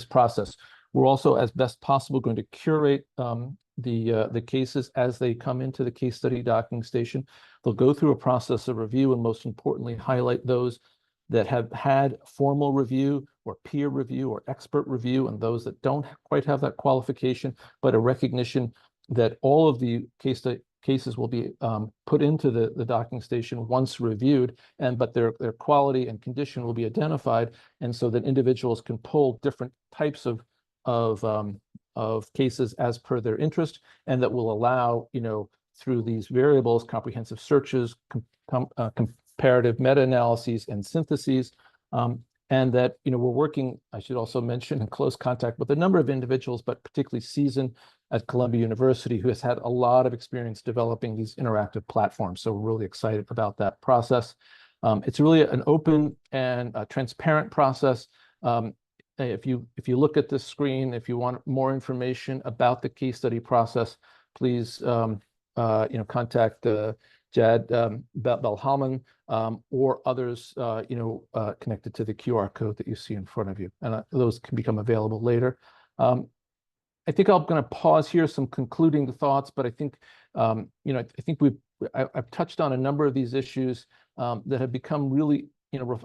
process. We're also, as best possible, going to curate the cases as they come into the case study docking station. They'll go through a process of review and most importantly highlight those that have had formal review or peer review or expert review, and those that don't quite have that qualification, but a recognition that all of the cases will be put into the docking station once reviewed, but their quality and condition will be identified, and so that individuals can pull different types of cases as per their interest, and that will allow, through these variables, comprehensive searches, comparative meta-analyses and syntheses, and that we're working, I should also mention, in close contact with a number of individuals, but particularly seasoned at Columbia University, who has had a lot of experience developing these interactive platforms. So we're really excited about that process. It's really an open and transparent process. If you look at this screen, if you want more information about the case study process, please contact Jad Belhalman or others connected to the QR code that you see in front of you, and those can become available later. I think I'm going to pause here, some concluding thoughts, but I think I think I've touched on a number of these issues that have become really,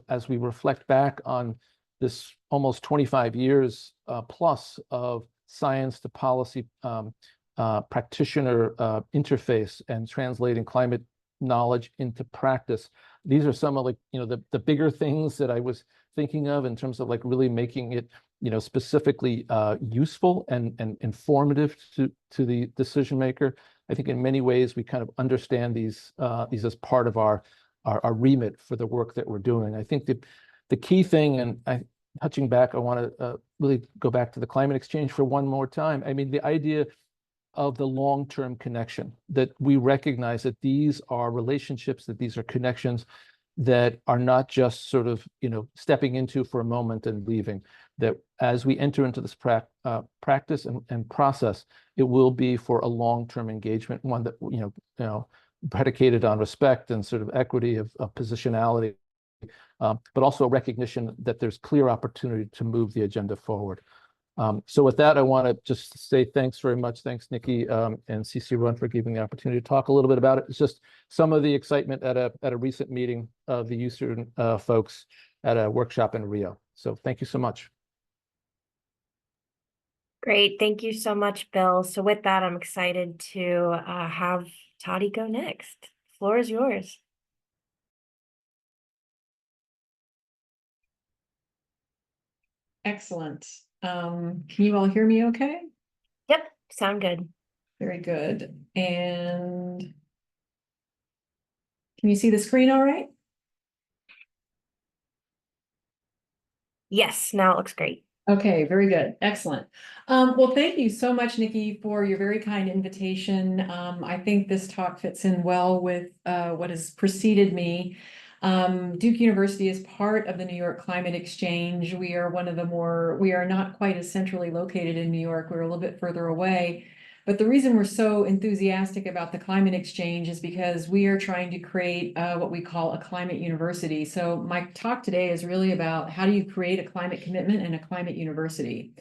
as we reflect back on this almost 25 years plus of science to policy practitioner interface and translating climate knowledge into practice. These are some of the bigger things that I was thinking of in terms of really making it specifically useful and informative to the decision maker. I think in many ways we kind of understand these as part of our remit for the work that we're doing. I think the key thing, and touching back, I want to really go back to the climate exchange for one more time. I mean, the idea of the long-term connection, that we recognize that these are relationships, that these are connections that are not just sort of, stepping into for a moment and leaving, that as we enter into this practice and process, it will be for a long-term engagement, one that, predicated on respect and sort of equity of positionality, but also a recognition that there's clear opportunity to move the agenda forward. So with that, I want to just say thanks very much. Thanks, Nikki and CC Run, for giving the opportunity to talk a little bit about it. It's just some of the excitement at a recent meeting of the U-Student folks at a workshop in Rio. So thank you so much. Great. Thank you so much, Bill. So with that, I'm excited to have Toddie go next. The floor is yours. Excellent. Can you all hear me okay? Yep, sound good. Very good. And can you see the screen all right? Yes, now it looks great. Okay, very good. Excellent. Well, thank you so much, Nikki, for your very kind invitation. I think this talk fits in well with what has preceded me. Duke University is part of the New York Climate Exchange. We are we are not quite as centrally located in New York. We're a little bit further away. But the reason we're so enthusiastic about the climate exchange is because we are trying to create what we call a climate university. So my talk today is really about how do you create a climate commitment and a climate university.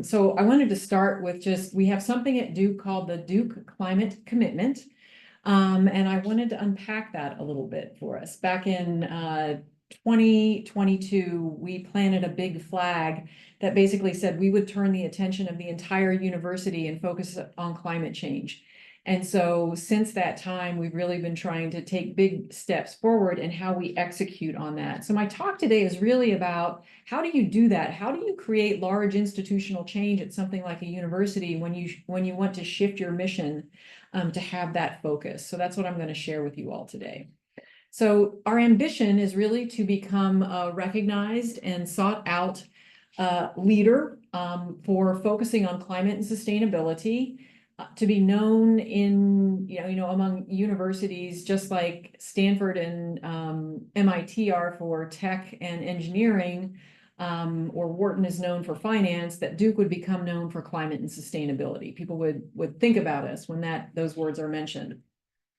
So I wanted to start with we have something at Duke called the Duke Climate Commitment. And I wanted to unpack that a little bit for us. Back in 2022, we planted a big flag that basically said we would turn the attention of the entire university and focus on climate change. And so since that time, we've really been trying to take big steps forward in how we execute on that. So my talk today is really about how do you do that? How do you create large institutional change at something like a university when you want to shift your mission to have that focus? So that's what I'm going to share with you all today. So our ambition is really to become a recognized and sought out leader for focusing on climate and sustainability, to be known in, among universities just like Stanford and MIT are for tech and engineering, or Wharton is known for finance, that Duke would become known for climate and sustainability. People would think about us when those words are mentioned.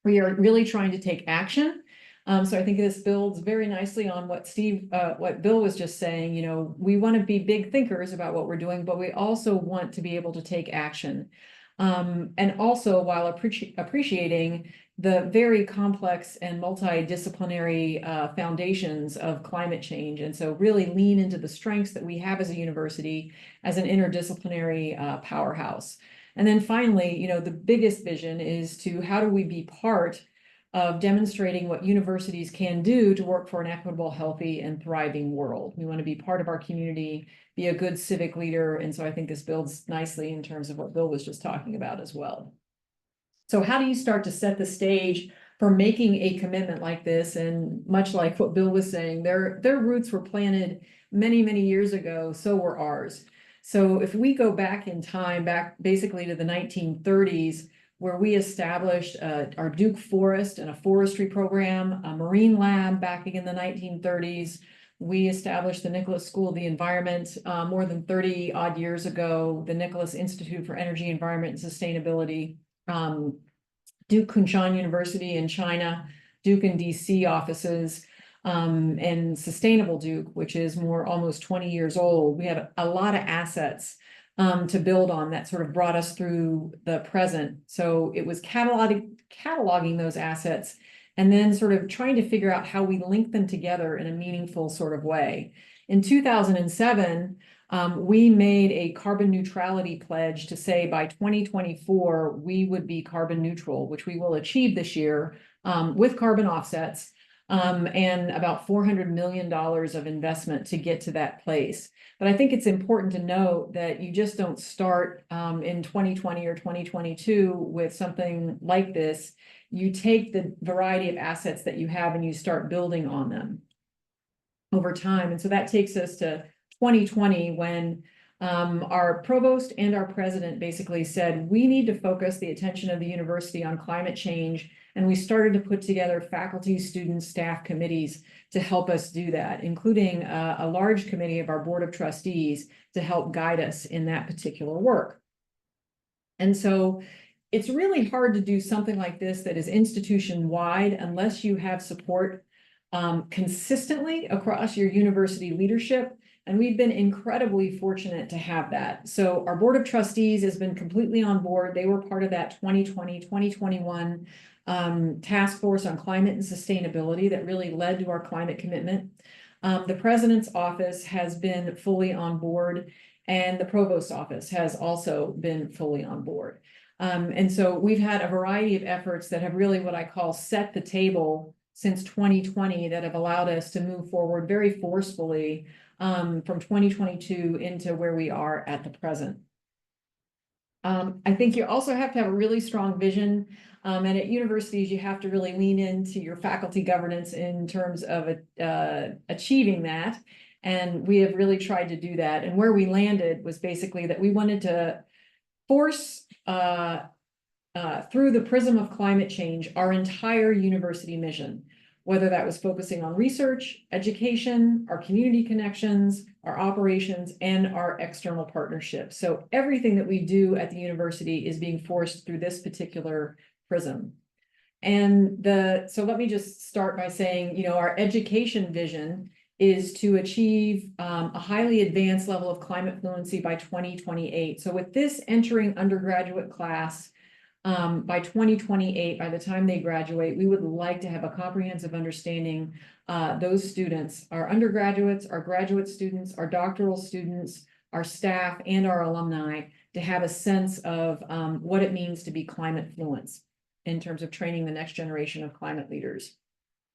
We are really trying to take action. So I think this builds very nicely on what Bill was just saying. We want to be big thinkers about what we're doing, but we also want to be able to take action. And also, while appreciating the very complex and multidisciplinary foundations of climate change. And so really lean into the strengths that we have as a university, as an interdisciplinary powerhouse. And then finally, the biggest vision is to how do we be part of demonstrating what universities can do to work for an equitable, healthy, and thriving world. We want to be part of our community, be a good civic leader. And so I think this builds nicely in terms of what Bill was just talking about as well. So how do you start to set the stage for making a commitment like this? And much like what Bill was saying, their roots were planted many, many years ago, so were ours. So if we go back in time, back basically to the 1930s, where we established our Duke Forest and a forestry program, a marine lab back in the 1930s. We established the Nicholas School of the Environment more than 30 odd years ago, the Nicholas Institute for Energy, Environment, and Sustainability, Duke Kunshan University in China, Duke and DC offices, and Sustainable Duke, which is almost 20 years old. We have a lot of assets to build on that sort of brought us through the present. So it was cataloging those assets and then sort of trying to figure out how we link them together in a meaningful sort of way. In 2007, we made a carbon neutrality pledge to say by 2024, we would be carbon neutral, which we will achieve this year with carbon offsets and about $400 million of investment to get to that place. But I think it's important to note that you just don't start in 2020 or 2022 with something like this. You take the variety of assets that you have and you start building on them over time. And so that takes us to 2020 when our provost and our president basically said, we need to focus the attention of the university on climate change. And we started to put together faculty, students, staff committees to help us do that, including a large committee of our board of trustees to help guide us in that particular work. And so it's really hard to do something like this that is institution-wide unless you have support consistently across your university leadership. And we've been incredibly fortunate to have that. So our board of trustees has been completely on board. They were part of that 2020, 2021 task force on climate and sustainability that really led to our climate commitment. The president's office has been fully on board, and the provost's office has also been fully on board. And so we've had a variety of efforts that have really what I call set the table since 2020 that have allowed us to move forward very forcefully from 2022 into where we are at the present. I think you also have to have a really strong vision. And at universities, you have to really lean into your faculty governance in terms of achieving that. And we have really tried to do that. And where we landed was basically that we wanted to force through the prism of climate change, our entire university mission. whether that was focusing on research, education, our community connections, our operations, and our external partnerships. So everything that we do at the university is being forced through this particular prism. And so let me just start by saying, our education vision is to achieve a highly advanced level of climate fluency by 2028. So with this entering undergraduate class, by 2028, by the time they graduate, we would like to have a comprehensive understanding. Those students, our undergraduates, our graduate students, our doctoral students, our staff, and our alumni, to have a sense of what it means to be climate fluent in terms of training the next generation of climate leaders.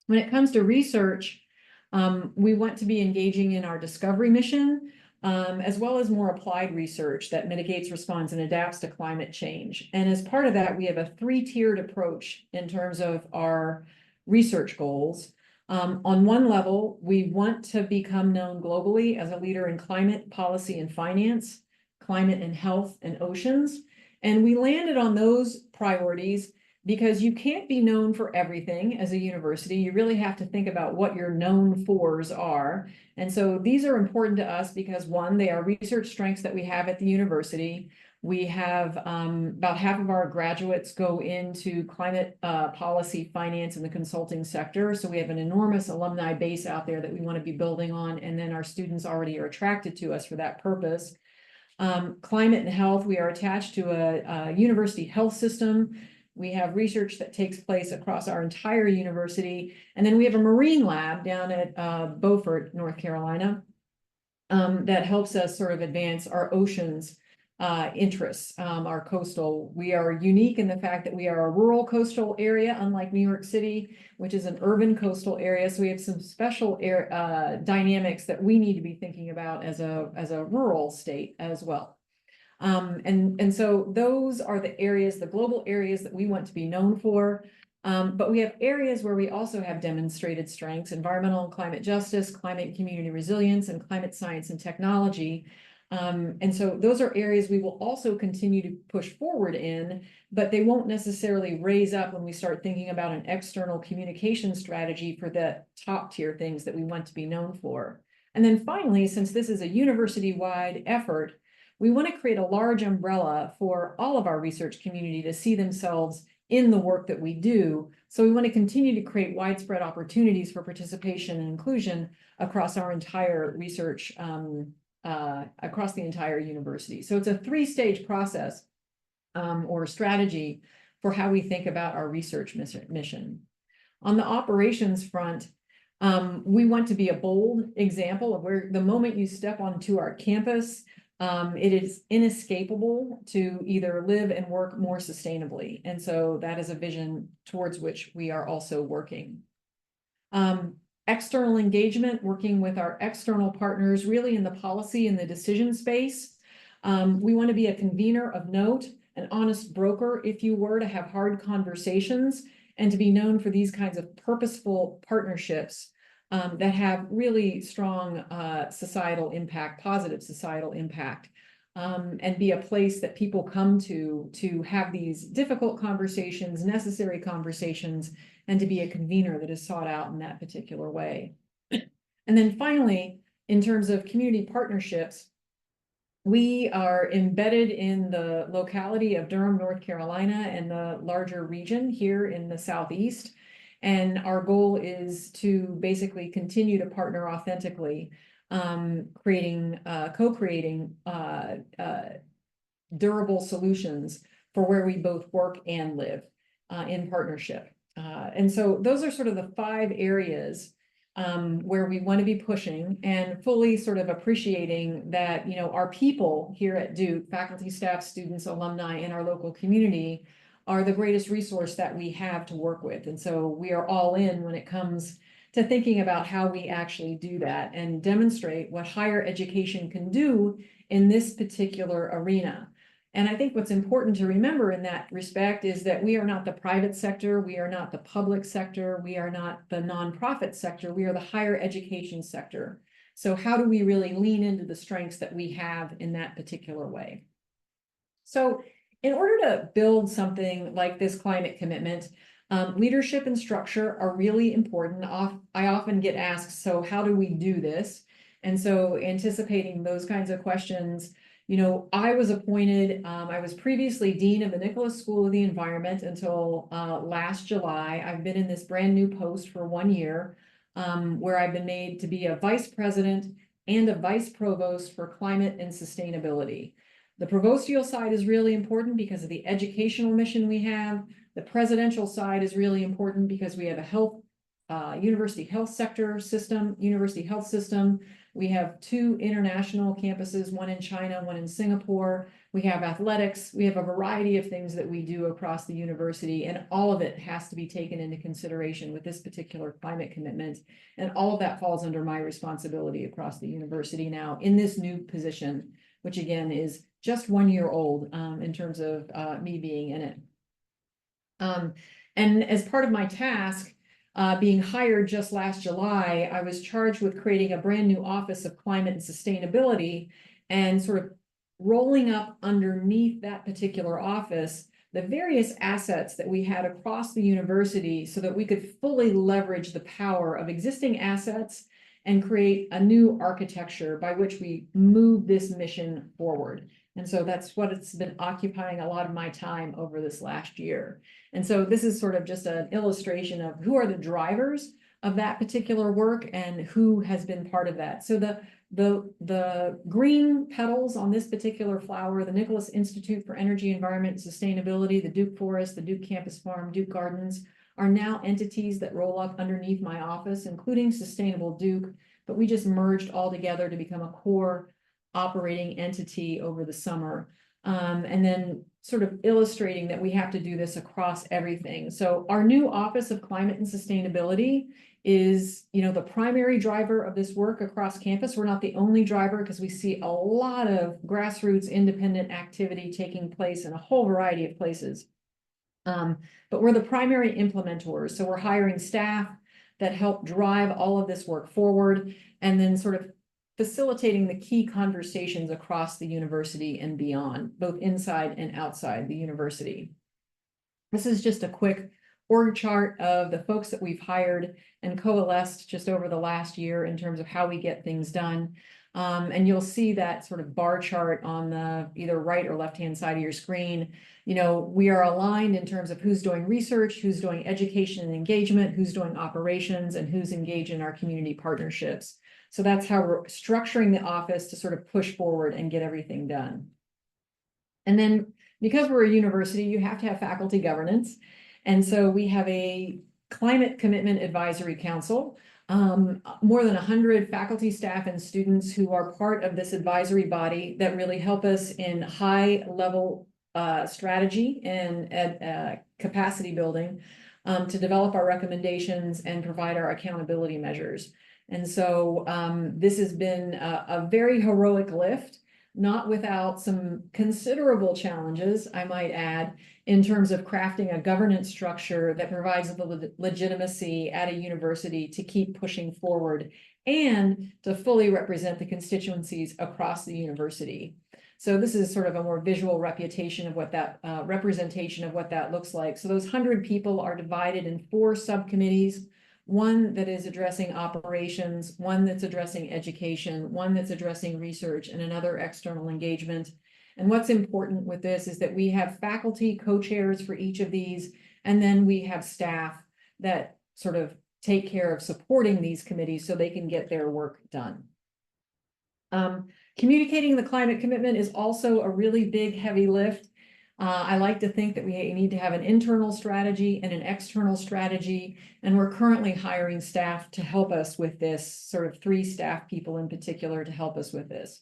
When it comes to research, we want to be engaging in our discovery mission, as well as more applied research that mitigates, responds, and adapts to climate change. And as part of that, we have a three-tiered approach in terms of our research goals. On one level, we want to become known globally as a leader in climate policy and finance, climate and health, and oceans. And we landed on those priorities because you can't be known for everything as a university. You really have to think about what your known fors are. And so these are important to us because, one, they are research strengths that we have at the university. We have about half of our graduates go into climate policy, finance, and the consulting sector. So we have an enormous alumni base out there that we want to be building on. And then our students already are attracted to us for that purpose. Climate and health, we are attached to a university health system. We have research that takes place across our entire university. And then we have a marine lab down at Beaufort, North Carolina, that helps us sort of advance our oceans interests, our coastal. We are unique in the fact that we are a rural coastal area, unlike New York City, which is an urban coastal area. So we have some special dynamics that we need to be thinking about as a rural state as well. And so those are the areas, the global areas that we want to be known for. But we have areas where we also have demonstrated strengths: environmental and climate justice, climate and community resilience, and climate science and technology. And so those are areas we will also continue to push forward in, but they won't necessarily raise up when we start thinking about an external communication strategy for the top tier things that we want to be known for. And then finally, since this is a university-wide effort, we want to create a large umbrella for all of our research community to see themselves in the work that we do. So we want to continue to create widespread opportunities for participation and inclusion across our entire research, across the entire university. So it's a three-stage process or strategy for how we think about our research mission. On the operations front, we want to be a bold example of where the moment you step onto our campus, it is inescapable to either live and work more sustainably. And so that is a vision towards which we are also working. External engagement, working with our external partners, really in the policy and the decision space. We want to be a convener of note, an honest broker, if you were, to have hard conversations and to be known for these kinds of purposeful partnerships that have really strong societal impact, positive societal impact, and be a place that people come to have these difficult conversations, necessary conversations, and to be a convener that is sought out in that particular way. And then finally, in terms of community partnerships, we are embedded in the locality of Durham, North Carolina, and the larger region here in the Southeast. And our goal is to basically continue to partner authentically, co-creating durable solutions for where we both work and live in partnership. And so those are sort of the 5 areas where we want to be pushing, and fully sort of appreciating that, our people here at Duke, faculty, staff, students, alumni, and our local community are the greatest resource that we have to work with. And so we are all in when it comes to thinking about how we actually do that and demonstrate what higher education can do in this particular arena. And I think what's important to remember in that respect is that we are not the private sector, we are not the public sector, we are not the nonprofit sector, we are the higher education sector. So how do we really lean into the strengths that we have in that particular way? So in order to build something like this climate commitment, Leadership and structure are really important. I often get asked, so how do we do this? And so anticipating those kinds of questions, you know, I was appointed, I was previously Dean of the Nicholas School of the Environment until last July. I've been in this brand new post for 1 year, where I've been made to be a vice president and a vice provost for climate and sustainability. The provostial side is really important because of the educational mission we have. The presidential side is really important because we have a university health system. We have 2 international campuses, one in China, one in Singapore. We have athletics. We have a variety of things that we do across the university, and all of it has to be taken into consideration with this particular climate commitment. And all of that falls under my responsibility across the university now in this new position, which again is just 1 year old in terms of me being in it. And as part of my task, being hired just last July, I was charged with creating a brand new Office of Climate and Sustainability and sort of rolling up underneath that particular office the various assets that we had across the university so that we could fully leverage the power of existing assets and create a new architecture by which we move this mission forward. And so that's what it's been occupying a lot of my time over this last year. And so this is sort of just an illustration of who are the drivers of that particular work and who has been part of that. So the green petals on this particular flower, the Nicholas Institute for Energy, Environment, and Sustainability, the Duke Forest, the Duke Campus Farm, Duke Gardens, are now entities that roll up underneath my office, including Sustainable Duke, but we just merged all together to become a core operating entity over the summer. And then sort of illustrating that we have to do this across everything. So our new Office of Climate and Sustainability is, you know, the primary driver of this work across campus. We're not the only driver because we see a lot of grassroots independent activity taking place in a whole variety of places. But we're the primary implementors. So we're hiring staff that help drive all of this work forward and then sort of facilitating the key conversations across the university and beyond, both inside and outside the university. This is just a quick org chart of the folks that we've hired and coalesced just over the last year in terms of how we get things done. And you'll see that sort of bar chart on the either right or left-hand side of your screen. You know, we are aligned in terms of who's doing research, who's doing education and engagement, who's doing operations, and who's engaged in our community partnerships. So that's how we're structuring the office to sort of push forward and get everything done. And then because we're a university, you have to have faculty governance. And so we have a Climate Commitment Advisory Council, more than 100 faculty, staff, and students who are part of this advisory body that really help us in high level strategy and capacity building to develop our recommendations and provide our accountability measures. And so this has been a very heroic lift, not without some considerable challenges, I might add, in terms of crafting a governance structure that provides the legitimacy at a university to keep pushing forward and to fully represent the constituencies across the university. So this is sort of a more visual representation of what that looks like. So those 100 people are divided in 4 subcommittees. One that is addressing operations, one that's addressing education, one that's addressing research, and another external engagement. And what's important with this is that we have faculty co-chairs for each of these, and then we have staff that sort of take care of supporting these committees so they can get their work done. Communicating the climate commitment is also a really big, heavy lift. I like to think that we need to have an internal strategy and an external strategy, and we're currently hiring staff to help us with this, sort of 3 staff people in particular to help us with this.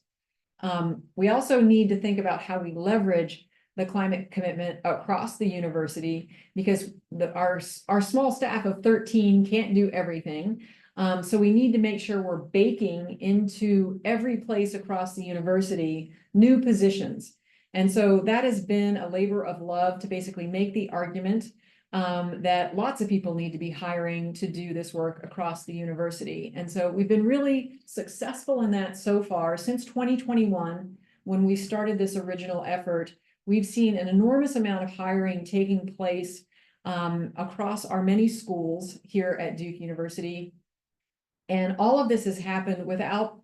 We also need to think about how we leverage the climate commitment across the university because our small staff of 13 can't do everything. So we need to make sure we're baking into every place across the university new positions. And so that has been a labor of love to basically make the argument that lots of people need to be hiring to do this work across the university. And so we've been really successful in that so far. Since 2021, when we started this original effort, we've seen an enormous amount of hiring taking place across our many schools here at Duke University. And all of this has happened without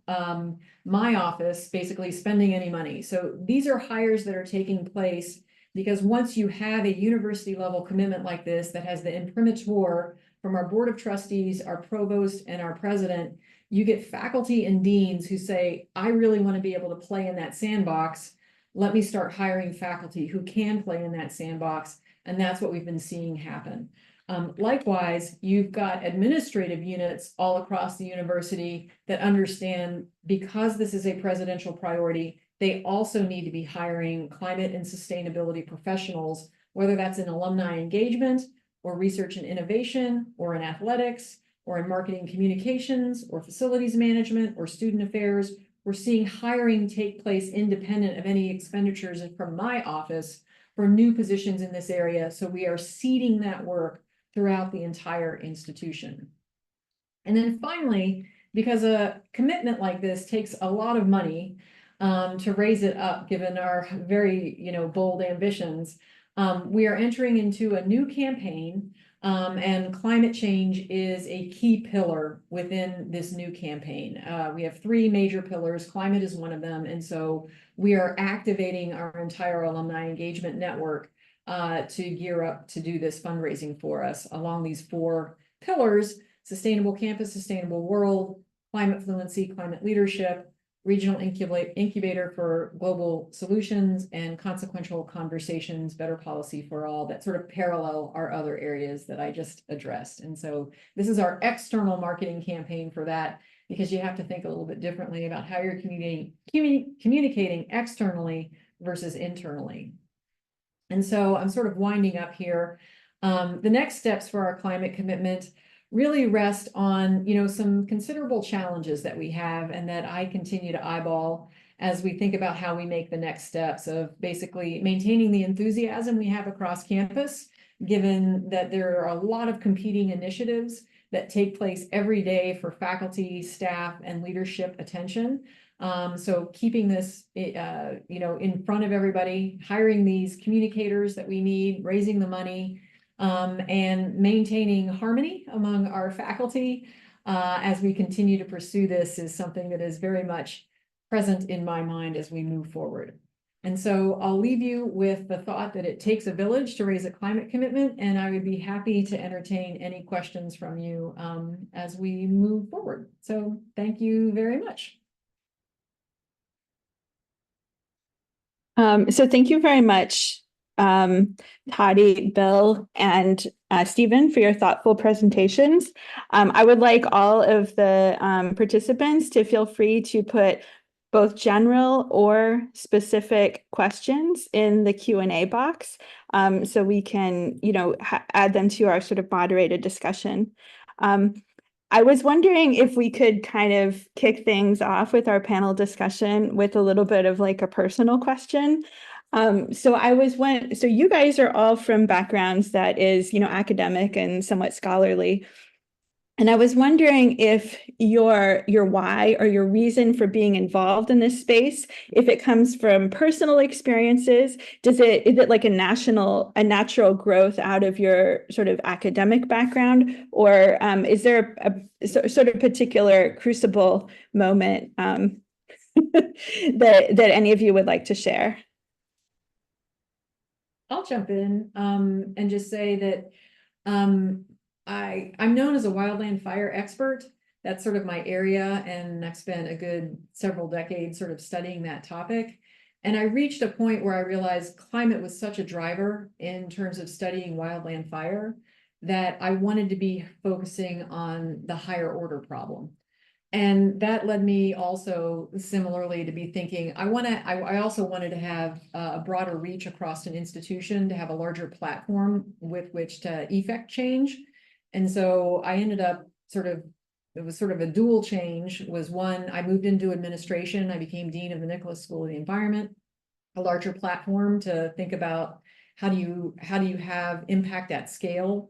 my office basically spending any money. So these are hires that are taking place because once you have a university level commitment like this that has the imprimatur from our board of trustees, our provost, and our president, you get faculty and deans who say, I really want to be able to play in that sandbox. Let me start hiring faculty who can play in that sandbox. And that's what we've been seeing happen. Likewise, you've got administrative units all across the university that understand because this is a presidential priority, they also need to be hiring climate and sustainability professionals, whether that's in alumni engagement or research and innovation or in athletics or in marketing communications or facilities management or student affairs. We're seeing hiring take place independent of any expenditures from my office for new positions in this area. So we are seeding that work throughout the entire institution. And then finally, because a commitment like this takes a lot of money to raise it up, given our very, bold ambitions, we are entering into a new campaign, and climate change is a key pillar within this new campaign. We have 3 major pillars. Climate is one of them. And so we are activating our entire alumni engagement network to gear up to do this fundraising for us along these 4 pillars: sustainable campus, sustainable world, climate fluency, climate leadership, regional incubator for global solutions, and consequential conversations, better policy for all, that sort of parallel our other areas that I just addressed. And so this is our external marketing campaign for that, because you have to think a little bit differently about how you're communicating externally versus internally. And so I'm sort of winding up here. The next steps for our climate commitment really rest on, some considerable challenges that we have and that I continue to eyeball as we think about how we make the next steps of basically maintaining the enthusiasm we have across campus, given that there are a lot of competing initiatives that take place every day for faculty, staff, and leadership attention. So keeping this, in front of everybody, hiring these communicators that we need, raising the money, and maintaining harmony among our faculty as we continue to pursue this is something that is very much present in my mind as we move forward. And so I'll leave you with the thought that it takes a village to raise a climate commitment, and I would be happy to entertain any questions from you as we move forward. So thank you very much. So thank you very much, Toddie, Bill, and Stephen, for your thoughtful presentations. I would like all of the participants to feel free to put both general or specific questions in the Q&A box, so we can, add them to our sort of moderated discussion. I was wondering if we could kind of kick things off with our panel discussion with a little bit of like a personal question. So you guys are all from backgrounds that is, academic and somewhat scholarly. And I was wondering if your why or your reason for being involved in this space, if it comes from personal experiences, is it like a natural growth out of your sort of academic background, or is there a sort of particular crucible moment that any of you would like to share? I'll jump in and just say that I'm known as a wildland fire expert. That's sort of my area, and I've spent a good several decades sort of studying that topic. And I reached a point where I realized climate was such a driver in terms of studying wildland fire that I wanted to be focusing on the higher order problem. And that led me also similarly to be thinking, I also wanted to have a broader reach across an institution, to have a larger platform with which to effect change. And so I ended up it was sort of a dual change. Was one, I moved into administration. I became dean of the Nicholas School of the Environment, a larger platform to think about how do you have impact at scale.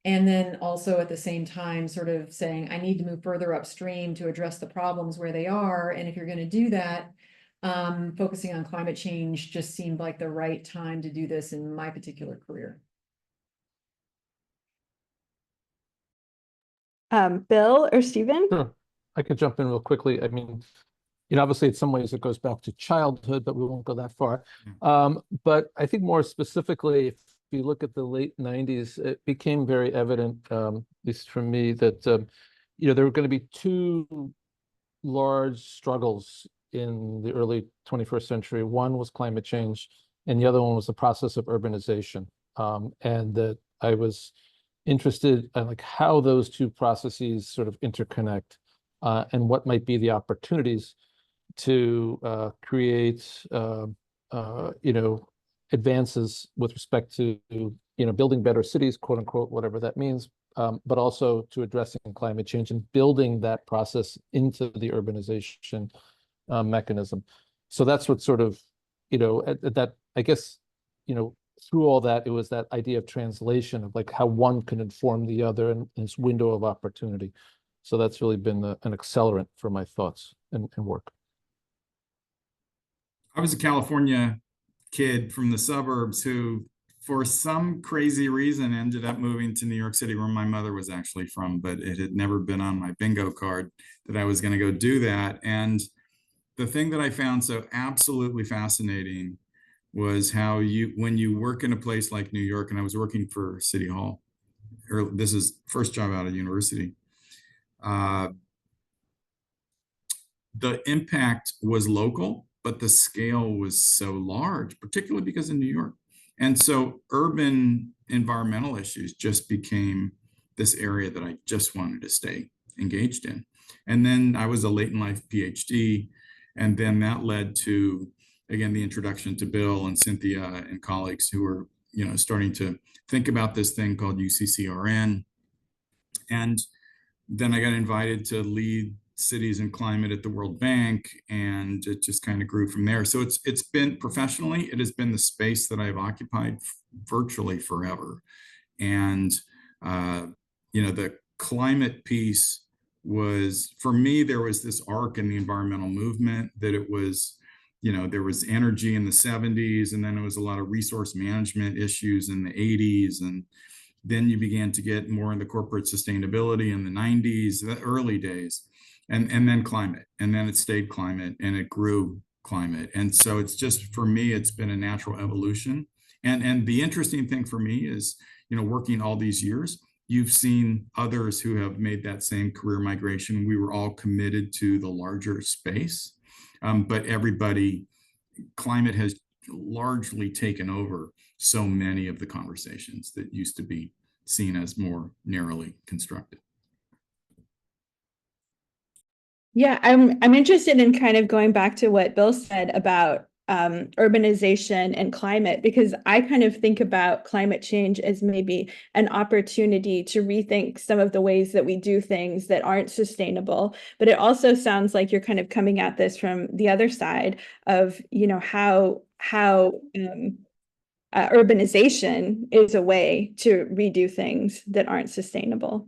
And then also at the same time, sort of saying, I need to move further upstream to address the problems where they are. And if you're going to do that, focusing on climate change just seemed like the right time to do this in my particular career. Bill or Stephen? Sure. I could jump in real quickly. I mean, obviously in some ways it goes back to childhood, but we won't go that far. But I think more specifically, if you look at the late 90s, it became very evident, at least for me, that there were going to be two large struggles in the early 21st century. One was climate change, and the other one was the process of urbanization. And that I was interested in like how those two processes sort of interconnect, and what might be the opportunities to create advances with respect to building better cities, quote unquote, whatever that means, but also to addressing climate change and building that process into the urbanization mechanism. So that's what sort of that, I guess, through all that, it was that idea of translation of like how one can inform the other in this window of opportunity. So that's really been an accelerant for my thoughts and work. I was a California kid from the suburbs who, for some crazy reason, ended up moving to New York City, where my mother was actually from, but it had never been on my bingo card that I was going to go do that. And the thing that I found so absolutely fascinating was how when you work in a place like New York, and I was working for City Hall, or this is first job out of university, the impact was local, but the scale was so large, particularly because in New York. And so urban environmental issues just became this area that I just wanted to stay engaged in. And then I was a late in life PhD. And then that led to, again, the introduction to Bill and Cynthia and colleagues who were, starting to think about this thing called UCCRN. And then I got invited to lead cities and climate at the World Bank, and it just kind of grew from there. So it's been professionally, it has been the space that I've occupied virtually forever. And the climate piece was, for me, there was this arc in the environmental movement that it was, there was energy in the 70s, and then it was a lot of resource management issues in the 80s, and then you began to get more into corporate sustainability in the 90s, the early days, and then climate, and then it stayed climate, and it grew climate. And so it's just, for me, it's been a natural evolution. And the interesting thing for me is, working all these years, you've seen others who have made that same career migration. We were all committed to the larger space, but climate has largely taken over so many of the conversations that used to be seen as more narrowly constructed. Yeah, I'm interested in kind of going back to what Bill said about urbanization and climate, because I kind of think about climate change as maybe an opportunity to rethink some of the ways that we do things that aren't sustainable. But it also sounds like you're kind of coming at this from the other side of, how urbanization is a way to redo things that aren't sustainable.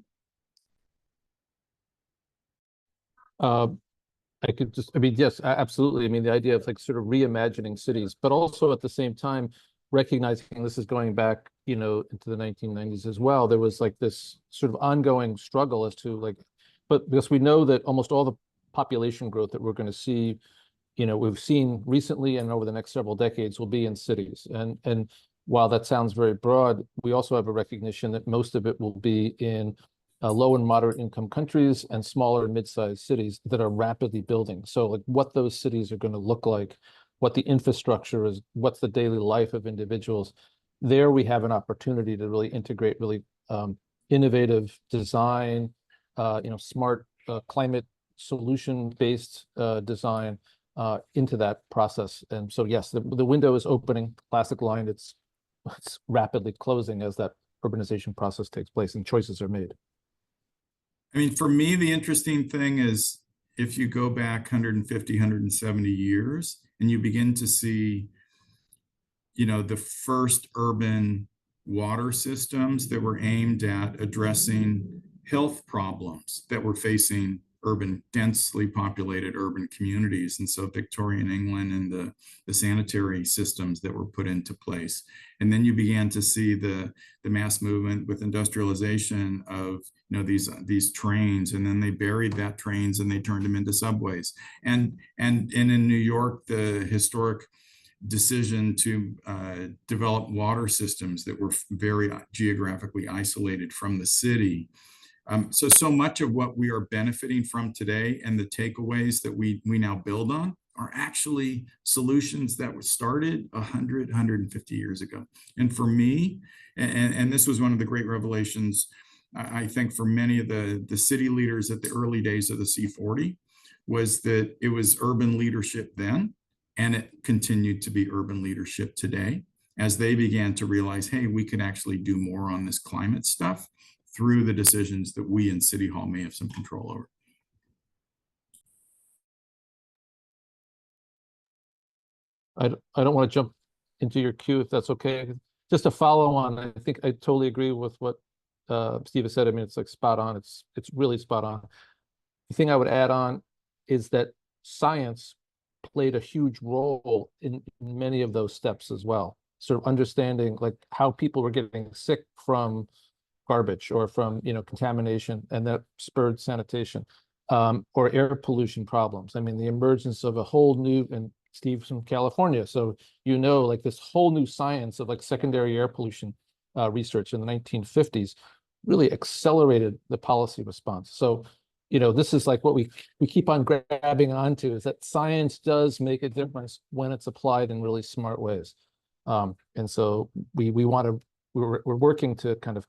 Yes, absolutely. I mean, the idea of like sort of reimagining cities, but also at the same time, recognizing this is going back, into the 1990s as well. There was like this sort of ongoing struggle as to but because we know that almost all the population growth that we're going to see, we've seen recently and over the next several decades will be in cities. And while that sounds very broad, we also have a recognition that most of it will be in low and moderate income countries and smaller and mid-sized cities that are rapidly building. So like what those cities are going to look like, what the infrastructure is, what's the daily life of individuals. There we have an opportunity to really integrate really innovative design, smart climate solution-based design into that process. And so yes, the window is opening. Classic line, it's rapidly closing as that urbanization process takes place and choices are made. I mean, for me, the interesting thing is if you go back 150, 170 years and you begin to see, the first urban water systems that were aimed at addressing health problems that were facing densely populated urban communities. And so Victorian England and the sanitary systems that were put into place. And then you began to see the mass movement with industrialization of, these trains, and then they buried that trains and they turned them into subways. And in New York, the historic decision to develop water systems that were very geographically isolated from the city. So much of what we are benefiting from today and the takeaways that we now build on are actually solutions that were started 100, 150 years ago. And for me, and this was one of the great revelations, I think for many of the city leaders at the early days of the C40, was that it was urban leadership then, and it continued to be urban leadership today, as they began to realize, hey, we could actually do more on this climate stuff through the decisions that we in City Hall may have some control over. I don't want to jump into your queue if that's okay. Just to follow on, I think I totally agree with what Steve has said. I mean, it's like spot on. It's really spot on. The thing I would add on is that science played a huge role in many of those steps as well. Sort of understanding like how people were getting sick from garbage or from contamination, and that spurred sanitation, or air pollution problems. I mean, the emergence of a whole new, and Steve's from California, so like this whole new science of like secondary air pollution research in the 1950s really accelerated the policy response. So this is like what we keep on grabbing onto, is that science does make a difference when it's applied in really smart ways. And so we're working to kind of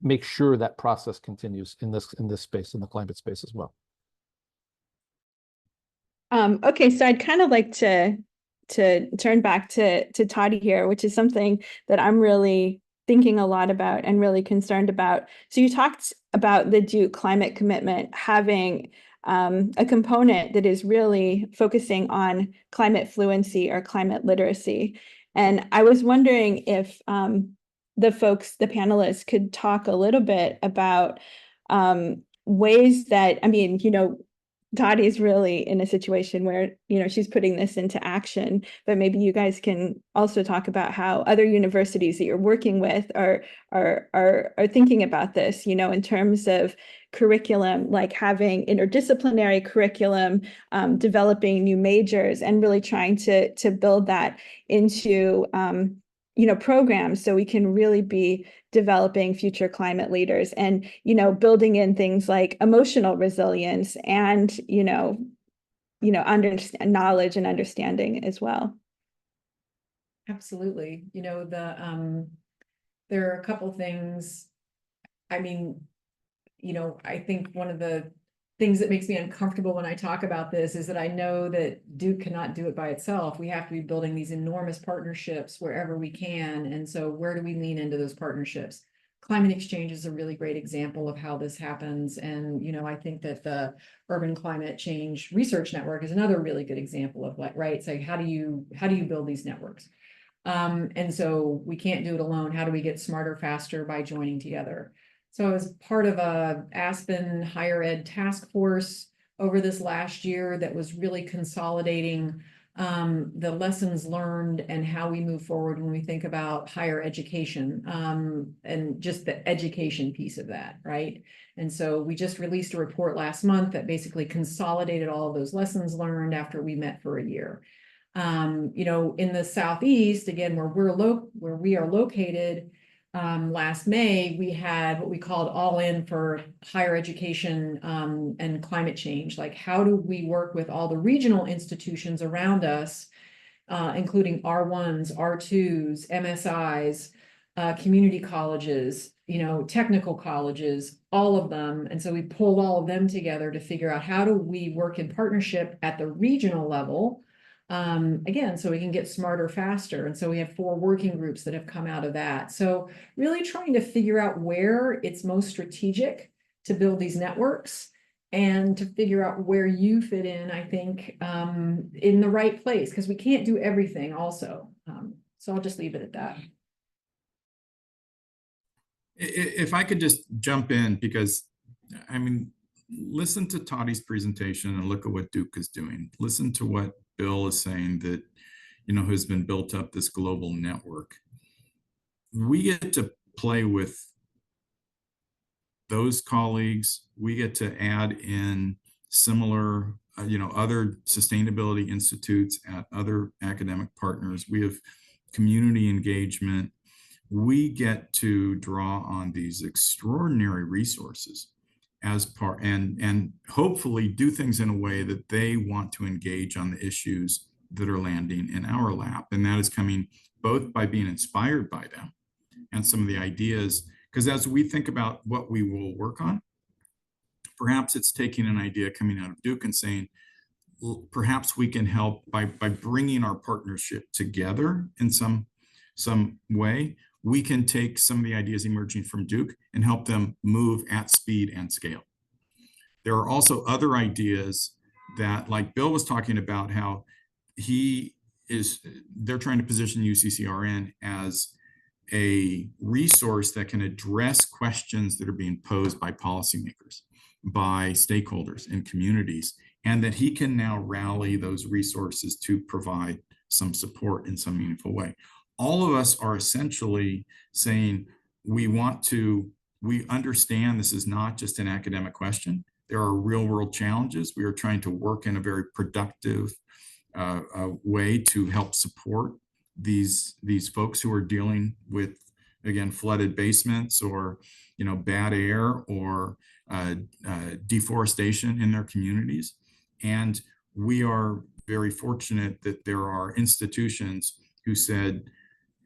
make sure that process continues in this space, in the climate space as well. Okay, so I'd kind of like to turn back to Toddie here, which is something that I'm really thinking a lot about and really concerned about. So you talked about the Duke climate commitment having a component that is really focusing on climate fluency or climate literacy. And I was wondering if the panelists could talk a little bit about ways that, Toddie is really in a situation where, she's putting this into action, but maybe you guys can also talk about how other universities that you're working with are thinking about this, in terms of curriculum, like having interdisciplinary curriculum, developing new majors, and really trying to build that into programs so we can really be developing future climate leaders, and building in things like emotional resilience and understand knowledge and understanding as well. Absolutely. There are a couple things. I mean, I think one of the things that makes me uncomfortable when I talk about this is that I know that Duke cannot do it by itself. We have to be building these enormous partnerships wherever we can. And so where do we lean into those partnerships? Climate exchange is a really great example of how this happens. And, I think that the Urban Climate Change Research Network is another really good example of right? So how do you build these networks? And so we can't do it alone. How do we get smarter, faster by joining together? So I was part of a Aspen higher ed task force over this last year that was really consolidating the lessons learned and how we move forward when we think about higher education, and just the education piece of that, right? And so we just released a report last month that basically consolidated all of those lessons learned after we met for a year. In the Southeast, again, where we are located, last May, we had what we called All In for Higher Education and Climate Change. Like, how do we work with all the regional institutions around us, including R1s, R2s, MSIs, community colleges, technical colleges, all of them. And so we pulled all of them together to figure out how do we work in partnership at the regional level, again, so we can get smarter faster. And so we have 4 working groups that have come out of that. So really trying to figure out where it's most strategic to build these networks and to figure out where you fit in, I think, in the right place, because we can't do everything also. So I'll just leave it at that. If I could just jump in, because listen to Toddie's presentation and look at what Duke is doing. Listen to what Bill is saying that, has been built up this global network. We get to play with those colleagues. We get to add in similar, other sustainability institutes at other academic partners. We have community engagement. We get to draw on these extraordinary resources as part and hopefully do things in a way that they want to engage on the issues that are landing in our lap. And that is coming both by being inspired by them and some of the ideas, because as we think about what we will work on, perhaps it's taking an idea coming out of Duke and saying, well, perhaps we can help by bringing our partnership together in some way. We can take some of the ideas emerging from Duke and help them move at speed and scale. There are also other ideas that, like Bill was talking about, how they're trying to position UCCRN as a resource that can address questions that are being posed by policymakers, by stakeholders and communities, and that he can now rally those resources to provide some support in some meaningful way. All of us are essentially saying we understand this is not just an academic question. There are real world challenges. We are trying to work in a very productive way to help support these folks who are dealing with, again, flooded basements or bad air or deforestation in their communities. And we are very fortunate that there are institutions who said,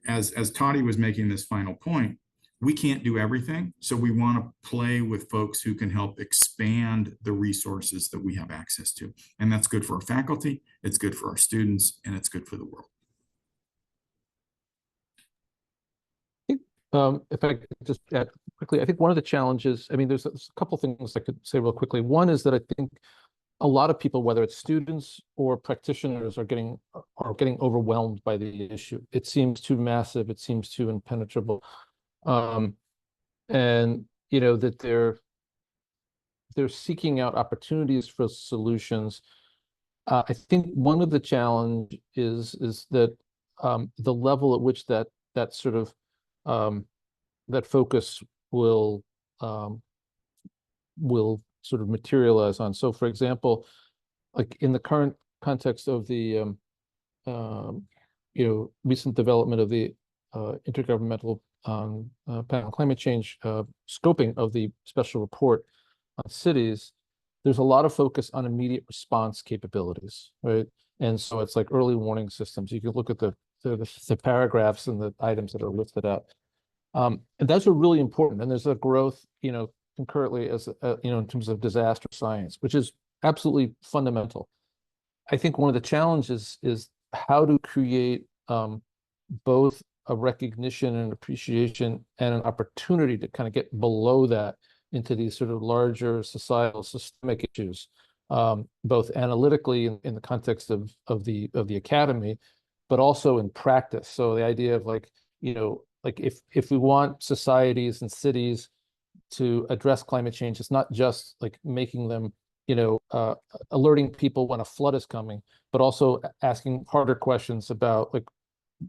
as Toddie was making this final point, we can't do everything. So we want to play with folks who can help expand the resources that we have access to. And that's good for our faculty, it's good for our students, and it's good for the world. If I could just add quickly, I think one of the challenges, there's a couple things I could say real quickly. One is that I think a lot of people, whether it's students or practitioners, are getting overwhelmed by the issue. It seems too massive. It seems too impenetrable, and that they're seeking out opportunities for solutions. I think one of the challenge is that the level at which that sort of that focus will sort of materialize on. So, for example, like in the current context of the recent development of the intergovernmental panel on climate change scoping of the special report on cities, there's a lot of focus on immediate response capabilities, right? And so it's like early warning systems. You can look at the paragraphs and the items that are listed out. And those are really important. And there's a growth, concurrently as in terms of disaster science, which is absolutely fundamental. I think one of the challenges is how to create both a recognition and appreciation and an opportunity to kind of get below that into these sort of larger societal systemic issues, both analytically in the context of the academy, but also in practice. So the idea of like if we want societies and cities to address climate change, it's not just like making them, alerting people when a flood is coming, but also asking harder questions about like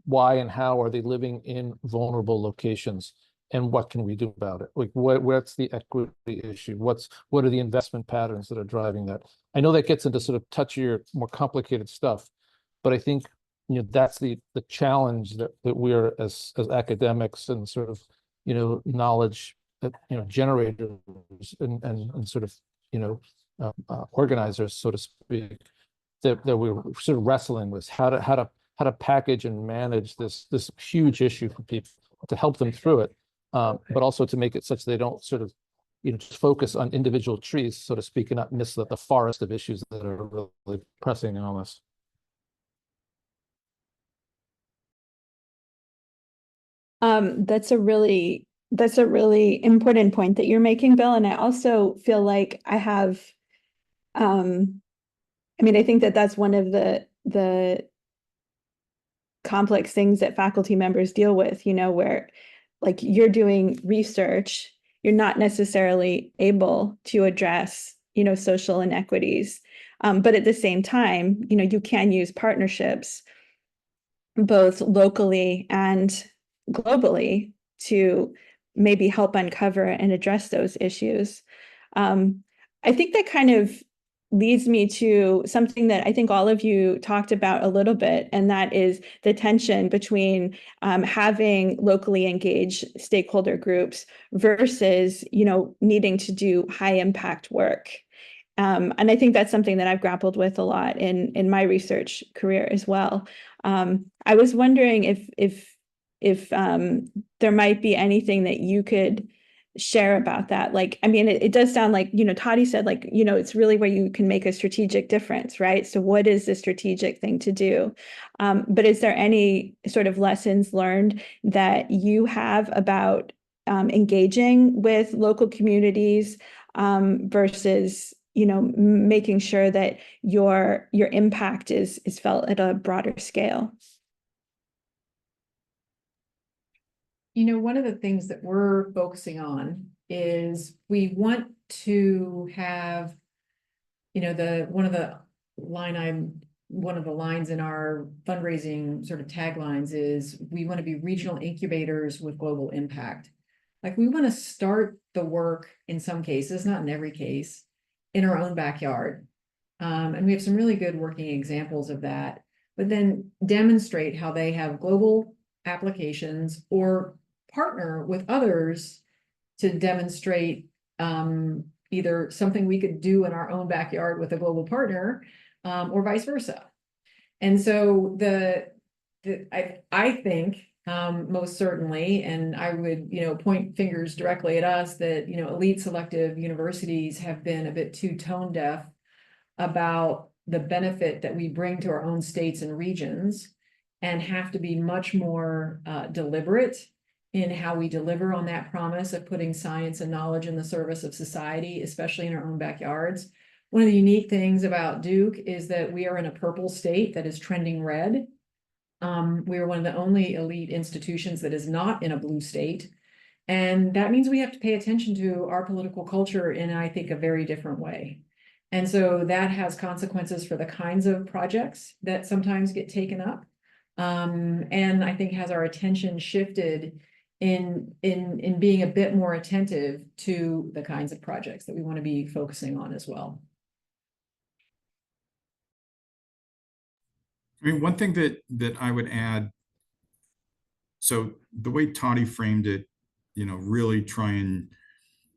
why and how are they living in vulnerable locations, and what can we do about it? Like what's the equity issue? What are the investment patterns that are driving that? I know that gets into sort of touchier, more complicated stuff, but I think that's the challenge that we're as academics and sort of knowledge generators and sort of organizers, so to speak, that we're sort of wrestling with how to package and manage this huge issue for people, to help them through it, but also to make it such they don't sort of just focus on individual trees, so to speak, and not miss the forest of issues that are really pressing on us. That's a really important point that you're making, Bill. And I also feel like I have, I think that that's one of the complex things that faculty members deal with, where like you're doing research, you're not necessarily able to address social inequities. But at the same time, you can use partnerships both locally and globally to maybe help uncover and address those issues. I think that kind of leads me to something that I think all of you talked about a little bit, and that is the tension between having locally engaged stakeholder groups versus, needing to do high impact work. And I think that's something that I've grappled with a lot in my research career as well. I was wondering if there might be anything that you could share about that. Like, I mean, it does sound like, Toddie said, like, it's really where you can make a strategic difference, right? So what is the strategic thing to do? But is there any sort of lessons learned that you have about engaging with local communities versus making sure that your impact is felt at a broader scale? One of the things that we're focusing on is we want to have, one of the lines in our fundraising sort of taglines is we want to be regional incubators with global impact. Like, we want to start the work in some cases, not in every case, in our own backyard. And we have some really good working examples of that, but then demonstrate how they have global applications or partner with others to demonstrate either something we could do in our own backyard with a global partner or vice versa. And so I think most certainly, and I would, point fingers directly at us that, elite selective universities have been a bit too tone deaf about the benefit that we bring to our own states and regions, and have to be much more deliberate in how we deliver on that promise of putting science and knowledge in the service of society, especially in our own backyards. One of the unique things about Duke is that we are in a purple state that is trending red. We are one of the only elite institutions that is not in a blue state. And that means we have to pay attention to our political culture in, I think, a very different way. And so that has consequences for the kinds of projects that sometimes get taken up. And I think has our attention shifted in being a bit more attentive to the kinds of projects that we want to be focusing on as well. I mean, one thing that I would add, so the way Toddie framed it, really try and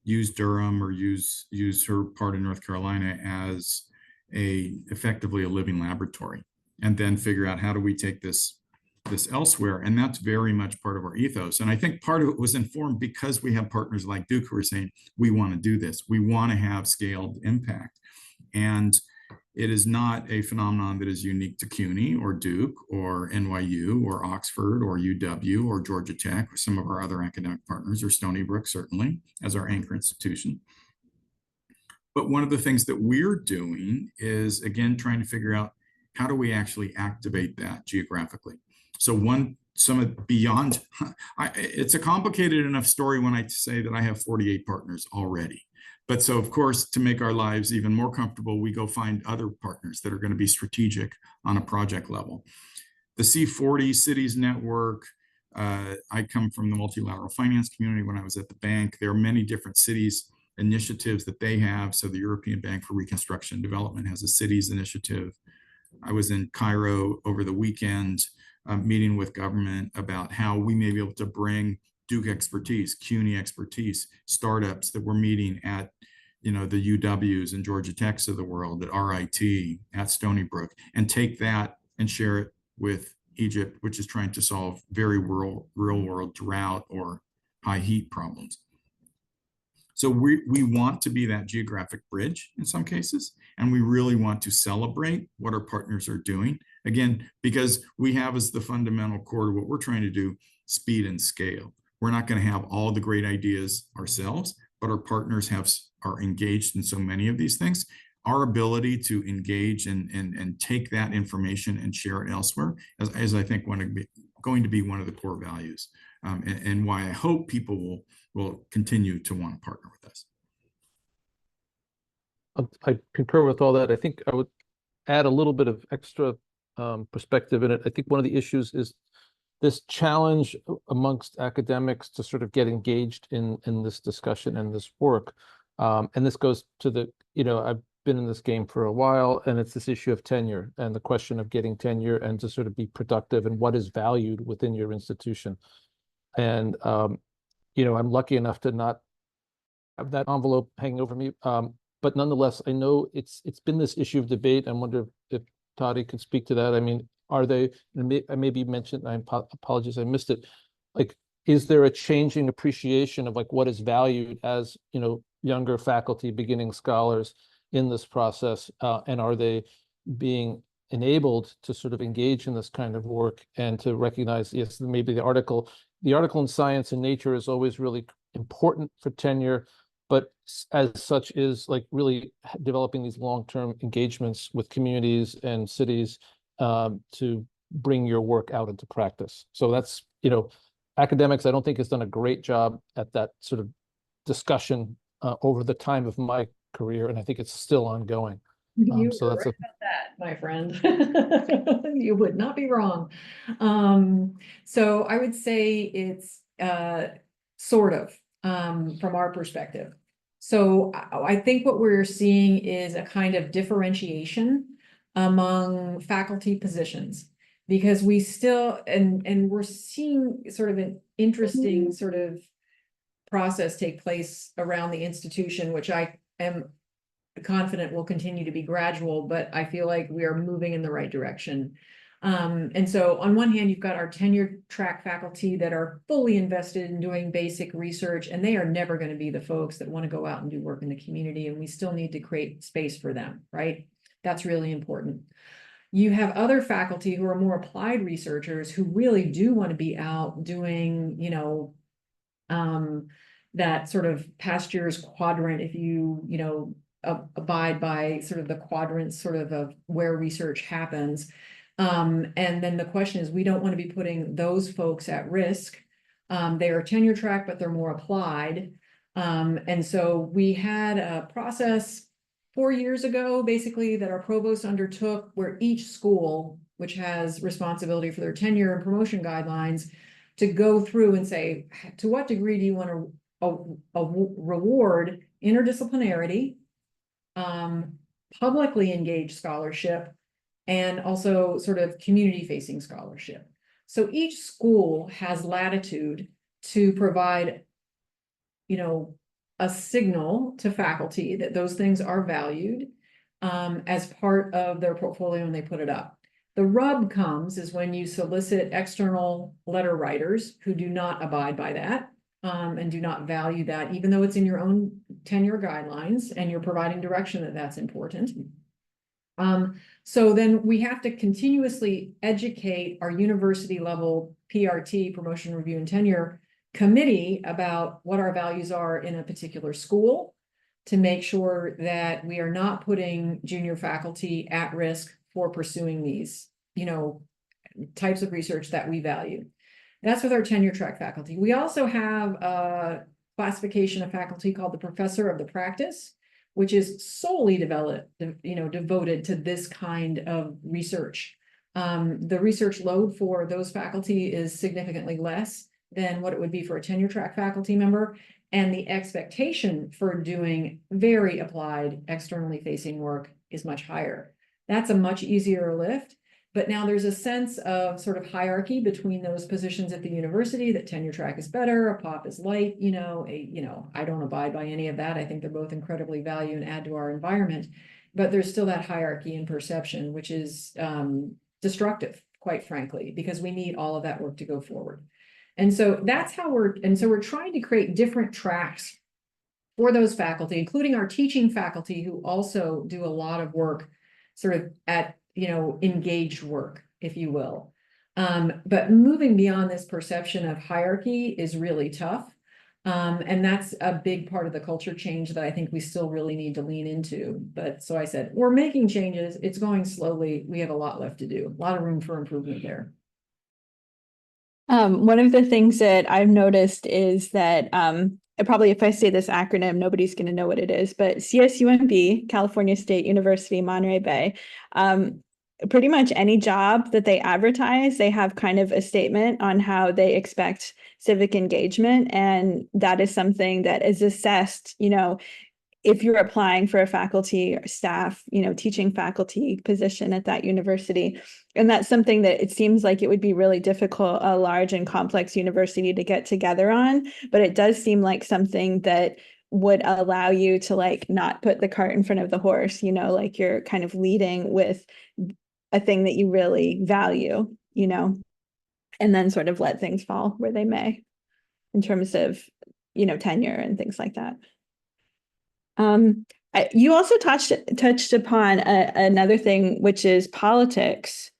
use Durham or use her part of North Carolina as effectively a living laboratory, and then figure out how do we take this elsewhere. And that's very much part of our ethos. And I think part of it was informed because we have partners like Duke who are saying, we want to do this. We want to have scaled impact. And it is not a phenomenon that is unique to CUNY or Duke or NYU or Oxford or UW or Georgia Tech or some of our other academic partners, or Stony Brook, certainly, as our anchor institution. But one of the things that we're doing is, again, trying to figure out how do we actually activate that geographically. So beyond, it's a complicated enough story when I say that I have 48 partners already. But so, of course, to make our lives even more comfortable, we go find other partners that are going to be strategic on a project level. The C40 Cities Network, I come from the multilateral finance community when I was at the bank. There are many different cities initiatives that they have. So the European Bank for Reconstruction and Development has a cities initiative. I was in Cairo over the weekend meeting with government about how we may be able to bring Duke expertise, CUNY expertise, startups that we're meeting at, the UWs and Georgia Techs of the world, at RIT, at Stony Brook, and take that and share it with Egypt, which is trying to solve very real world drought or high heat problems. So we want to be that geographic bridge in some cases, and we really want to celebrate what our partners are doing. Again, because we have as the fundamental core to what we're trying to do, speed and scale. We're not going to have all the great ideas ourselves, but our partners are engaged in so many of these things. Our ability to engage and take that information and share it elsewhere, as I think going to be one of the core values, and why I hope people will continue to want to partner with us. I concur with all that. I think I would add a little bit of extra perspective in it. I think one of the issues is this challenge amongst academics to sort of get engaged in this discussion and this work. And this goes to the, I've been in this game for a while, and it's this issue of tenure and the question of getting tenure and to sort of be productive and what is valued within your institution. And, I'm lucky enough to not have that envelope hanging over me. But nonetheless, I know it's been this issue of debate. I wonder if Toddie could speak to that. I mean, are they, I maybe mentioned, I apologize, I missed it. Like, is there a changing appreciation of like what is valued as, younger faculty, beginning scholars in this process? And are they being enabled to sort of engage in this kind of work and to recognize, yes, maybe the article in Science and Nature is always really important for tenure, but as such is like really developing these long-term engagements with communities and cities to bring your work out into practice. So that's, academics, I don't think has done a great job at that sort of discussion over the time of my career, and I think it's still ongoing. So that's right about that, my friend. You would not be wrong. So I would say it's sort of from our perspective. So I think what we're seeing is a kind of differentiation among faculty positions, because we still, and we're seeing sort of an interesting sort of process take place around the institution, which I am confident will continue to be gradual, but I feel like we are moving in the right direction. And so on one hand, you've got our tenure track faculty that are fully invested in doing basic research, and they are never going to be the folks that want to go out and do work in the community, and we still need to create space for them, right? That's really important. You have other faculty who are more applied researchers who really do want to be out doing, that sort of past year's quadrant, if you abide by sort of the quadrants sort of where research happens. And then the question is, we don't want to be putting those folks at risk. They are tenure track, but they're more applied. And so we had a process 4 years ago, basically, that our provost undertook, where each school, which has responsibility for their tenure and promotion guidelines, to go through and say, to what degree do you want to reward interdisciplinarity, publicly engaged scholarship, and also sort of community-facing scholarship. So each school has latitude to provide, a signal to faculty that those things are valued as part of their portfolio when they put it up. The rub comes is when you solicit external letter writers who do not abide by that and do not value that, even though it's in your own tenure guidelines and you're providing direction that that's important. So then we have to continuously educate our university level PRT, promotion, review, and tenure committee about what our values are in a particular school, to make sure that we are not putting junior faculty at risk for pursuing these, types of research that we value. That's with our tenure track faculty. We also have a classification of faculty called the professor of the practice, which is solely devoted to this kind of research. The research load for those faculty is significantly less than what it would be for a tenure track faculty member. And the expectation for doing very applied, externally facing work is much higher. That's a much easier lift. But now there's a sense of sort of hierarchy between those positions at the university, that tenure track is better, a pop is light, I don't abide by any of that. I think they're both incredibly valued and add to our environment, but there's still that hierarchy in perception, which is destructive, quite frankly, because we need all of that work to go forward. And so that's how we're trying to create different tracks for those faculty, including our teaching faculty, who also do a lot of work sort of at, engaged work, if you will. But moving beyond this perception of hierarchy is really tough. And that's a big part of the culture change that I think we still really need to lean into. But so I said, we're making changes. It's going slowly. We have a lot left to do, a lot of room for improvement there. One of the things that I've noticed is that probably if I say this acronym, nobody's going to know what it is, but CSUMB, California State University, Monterey Bay. Pretty much any job that they advertise, they have kind of a statement on how they expect civic engagement. And that is something that is assessed, if you're applying for a faculty or staff, teaching faculty position at that university. And that's something that it seems like it would be really difficult, a large and complex university to get together on, but it does seem like something that would allow you to like not put the cart in front of the horse, like you're kind of leading with a thing that you really value, and then sort of let things fall where they may in terms of, tenure and things like that. You also touched upon another thing, which is politics.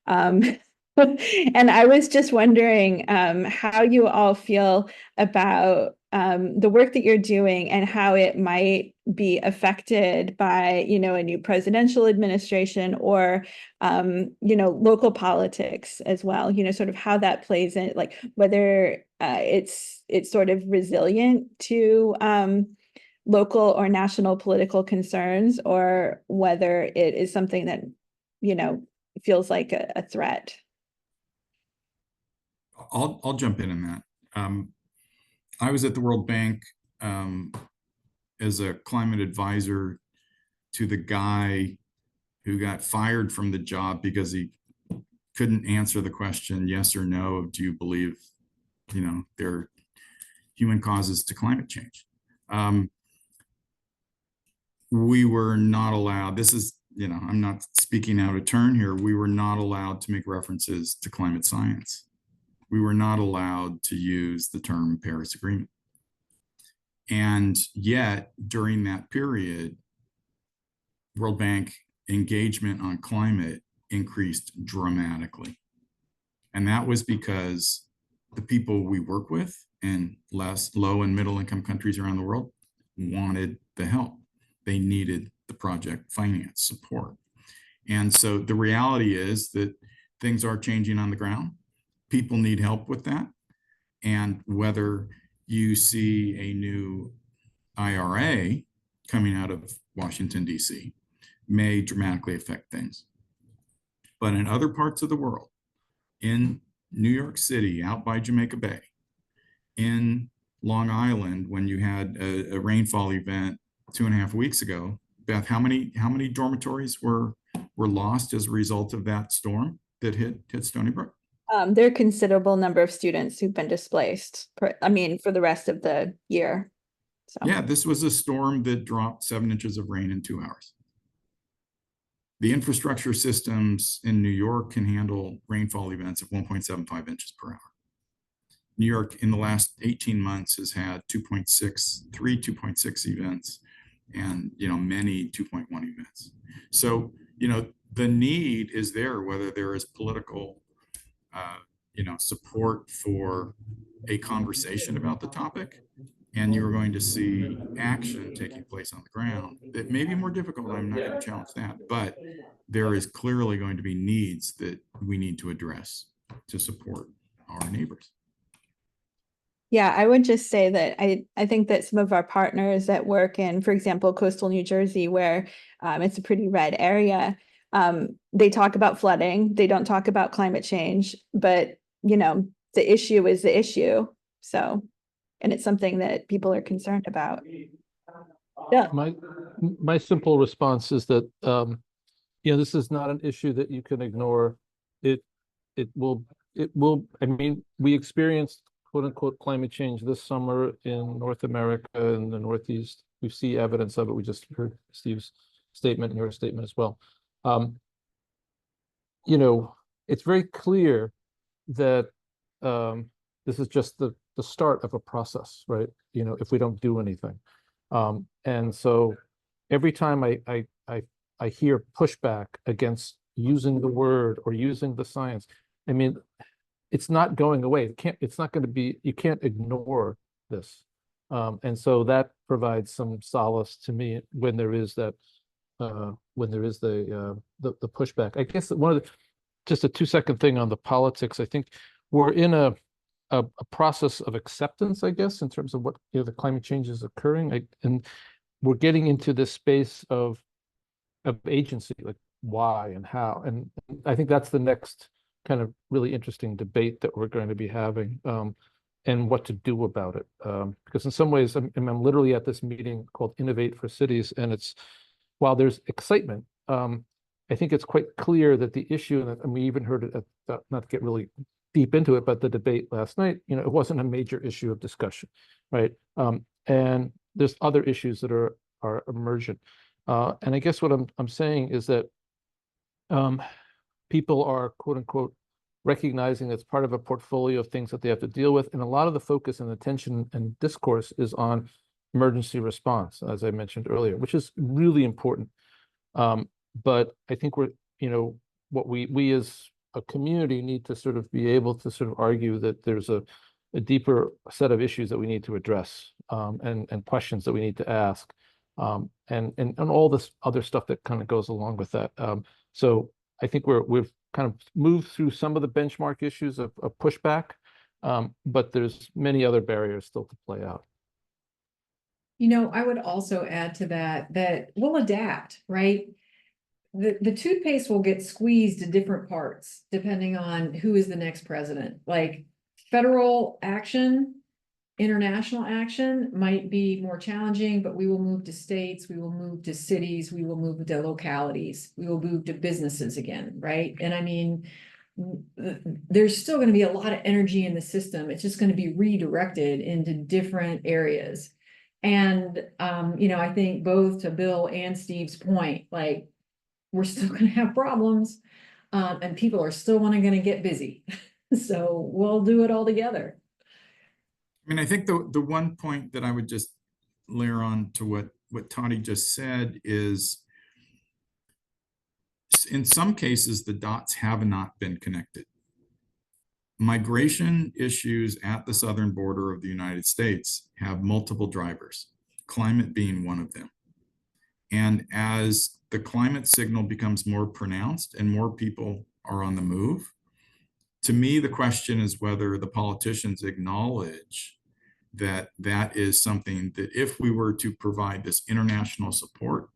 And I was just wondering how you all feel about the work that you're doing and how it might be affected by, a new presidential administration or, local politics as well, sort of how that plays in, like whether it's sort of resilient to local or national political concerns, or whether it is something that, feels like a threat. I'll jump in that. I was at the World Bank as a climate advisor to the guy who got fired from the job because he couldn't answer the question, yes or no, do you believe, there are human causes to climate change? We were not allowed, this is, I'm not speaking out of turn here, we were not allowed to make references to climate science. We were not allowed to use the term Paris Agreement. And yet, during that period, World Bank engagement on climate increased dramatically. And that was because the people we work with in low and middle income countries around the world wanted the help. They needed the project finance support. And so the reality is that things are changing on the ground. People need help with that. And whether you see a new IRA coming out of Washington, D.C., may dramatically affect things. But in other parts of the world, in New York City, out by Jamaica Bay, in Long Island, when you had a rainfall event 2.5 weeks ago, Beth, how many dormitories were lost as a result of that storm that hit Stony Brook? There are a considerable number of students who've been displaced, for the rest of the year. So. Yeah, this was a storm that dropped 7 inches of rain in 2 hours. The infrastructure systems in New York can handle rainfall events of 1.75 inches per hour. New York in the last 18 months has had 2.6 events, and many 2.1 events. So the need is there, whether there is political support for a conversation about the topic, and you're going to see action taking place on the ground that may be more difficult. I'm not going to challenge that, but there is clearly going to be needs that we need to address to support our neighbors. Yeah, I would just say that I think that some of our partners that work in, for example, coastal New Jersey, where it's a pretty red area, they talk about flooding. They don't talk about climate change, but the issue is the issue. So, and it's something that people are concerned about. Yeah. My simple response is that this is not an issue that you can ignore. It will. I mean, we experienced quote unquote climate change this summer in North America and the Northeast. We see evidence of it. We just heard Steve's statement and your statement as well. It's very clear that this is just the start of a process, right? If we don't do anything. And so every time I hear pushback against using the word or using the science, I mean, it's not going away. It's not going to be, you can't ignore this. And so that provides some solace to me when there is that, when there is the pushback. I guess just a 2-second thing on the politics. I think we're in a a process of acceptance, I guess, in terms of what, you know, the climate change is occurring. And we're getting into this space of agency, like why and how. And I think that's the next kind of really interesting debate that we're going to be having, and what to do about it. Because in some ways, I'm literally at this meeting called Innovate for Cities, and it's, while there's excitement, I think it's quite clear that the issue, and we even heard it at, not to get really deep into it, but the debate last night, you know, it wasn't a major issue of discussion, right? And there's other issues that are emergent. And I guess what I'm saying is that people are, quote unquote, recognizing it's part of a portfolio of things that they have to deal with. And a lot of the focus and attention and discourse is on emergency response, as I mentioned earlier, which is really important. But I think we're, you know, what we as a community need to sort of be able to sort of argue that there's a deeper set of issues that we need to address, and questions that we need to ask, and all this other stuff that kind of goes along with that. So I think we've kind of moved through some of the benchmark issues of pushback, but there's many other barriers still to play out. You know, I would also add to that we'll adapt, right? The toothpaste will get squeezed to different parts depending on who is the next president. Like federal action, international action might be more challenging, but we will move to states, we will move to cities, we will move to localities, we will move to businesses again, right? And I mean, there's still going to be a lot of energy in the system. It's just going to be redirected into different areas. And, you know, I think both to Bill and Steve's point, like, we're still going to have problems, and people are still going to get busy. So we'll do it all together. I mean, I think the one point that I would just layer on to what Toddie just said is, in some cases, the dots have not been connected. Migration issues at the southern border of the United States have multiple drivers, climate being one of them. And as the climate signal becomes more pronounced and more people are on the move, to me, the question is whether the politicians acknowledge that that is something that, if we were to provide this international support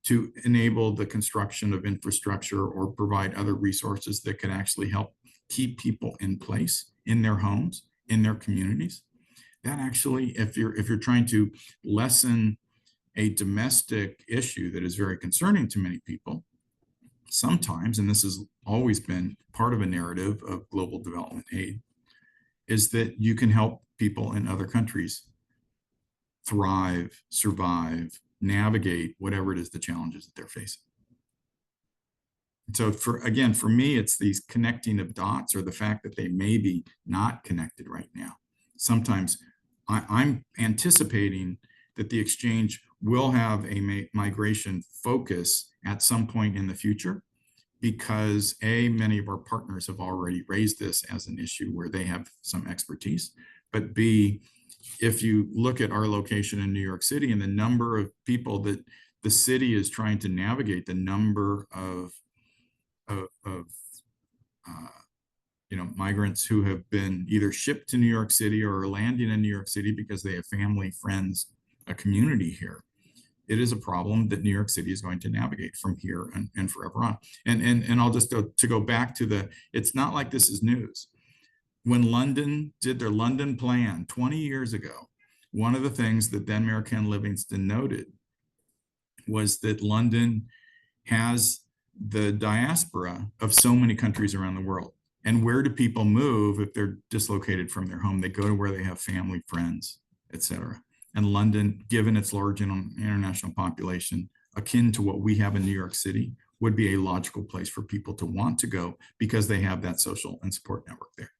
to enable the construction of infrastructure or provide other resources that could actually help keep people in place in their homes, in their communities, that actually, if you're trying to lessen a domestic issue that is very concerning to many people, sometimes, and this has always been part of a narrative of global development aid, is that you can help people in other countries thrive, survive, navigate whatever it is the challenges that they're facing. And so for me, it's these connecting of dots, or the fact that they may be not connected right now. Sometimes I'm anticipating that the exchange will have a migration focus at some point in the future, because many of our partners have already raised this as an issue where they have some expertise. But B, if you look at our location in New York City and the number of people that the city is trying to navigate, the number of migrants who have been either shipped to New York City or are landing in New York City because they have family, friends, a community here, it is a problem that New York City is going to navigate from here and forever on. And I'll just go back to it's not like this is news. When London did their London plan 20 years ago, one of the things that then Mayor Ken Livingston noted was that London has the diaspora of so many countries around the world. And where do people move if they're dislocated from their home? They go to where they have family, friends, etc. And London, given its large international population, akin to what we have in New York City, would be a logical place for people to want to go because they have that social and support network there.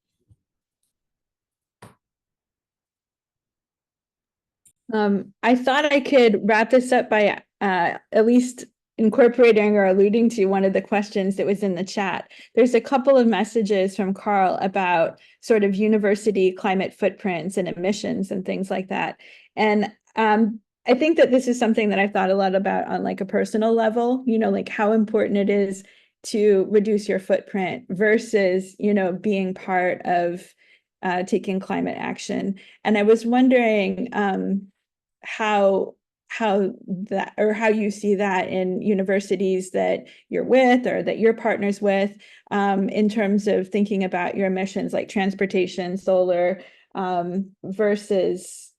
I thought I could wrap this up by at least incorporating or alluding to one of the questions that was in the chat. There's a couple of messages from Carl about sort of university climate footprints and emissions and things like that. And I think that this is something that I've thought a lot about on like a personal level, you know, like how important it is to reduce your footprint versus, you know, being part of taking climate action. And I was wondering how that, or how you see that in universities that you're with or that you're partners with, in terms of thinking about your emissions, like transportation, solar, versus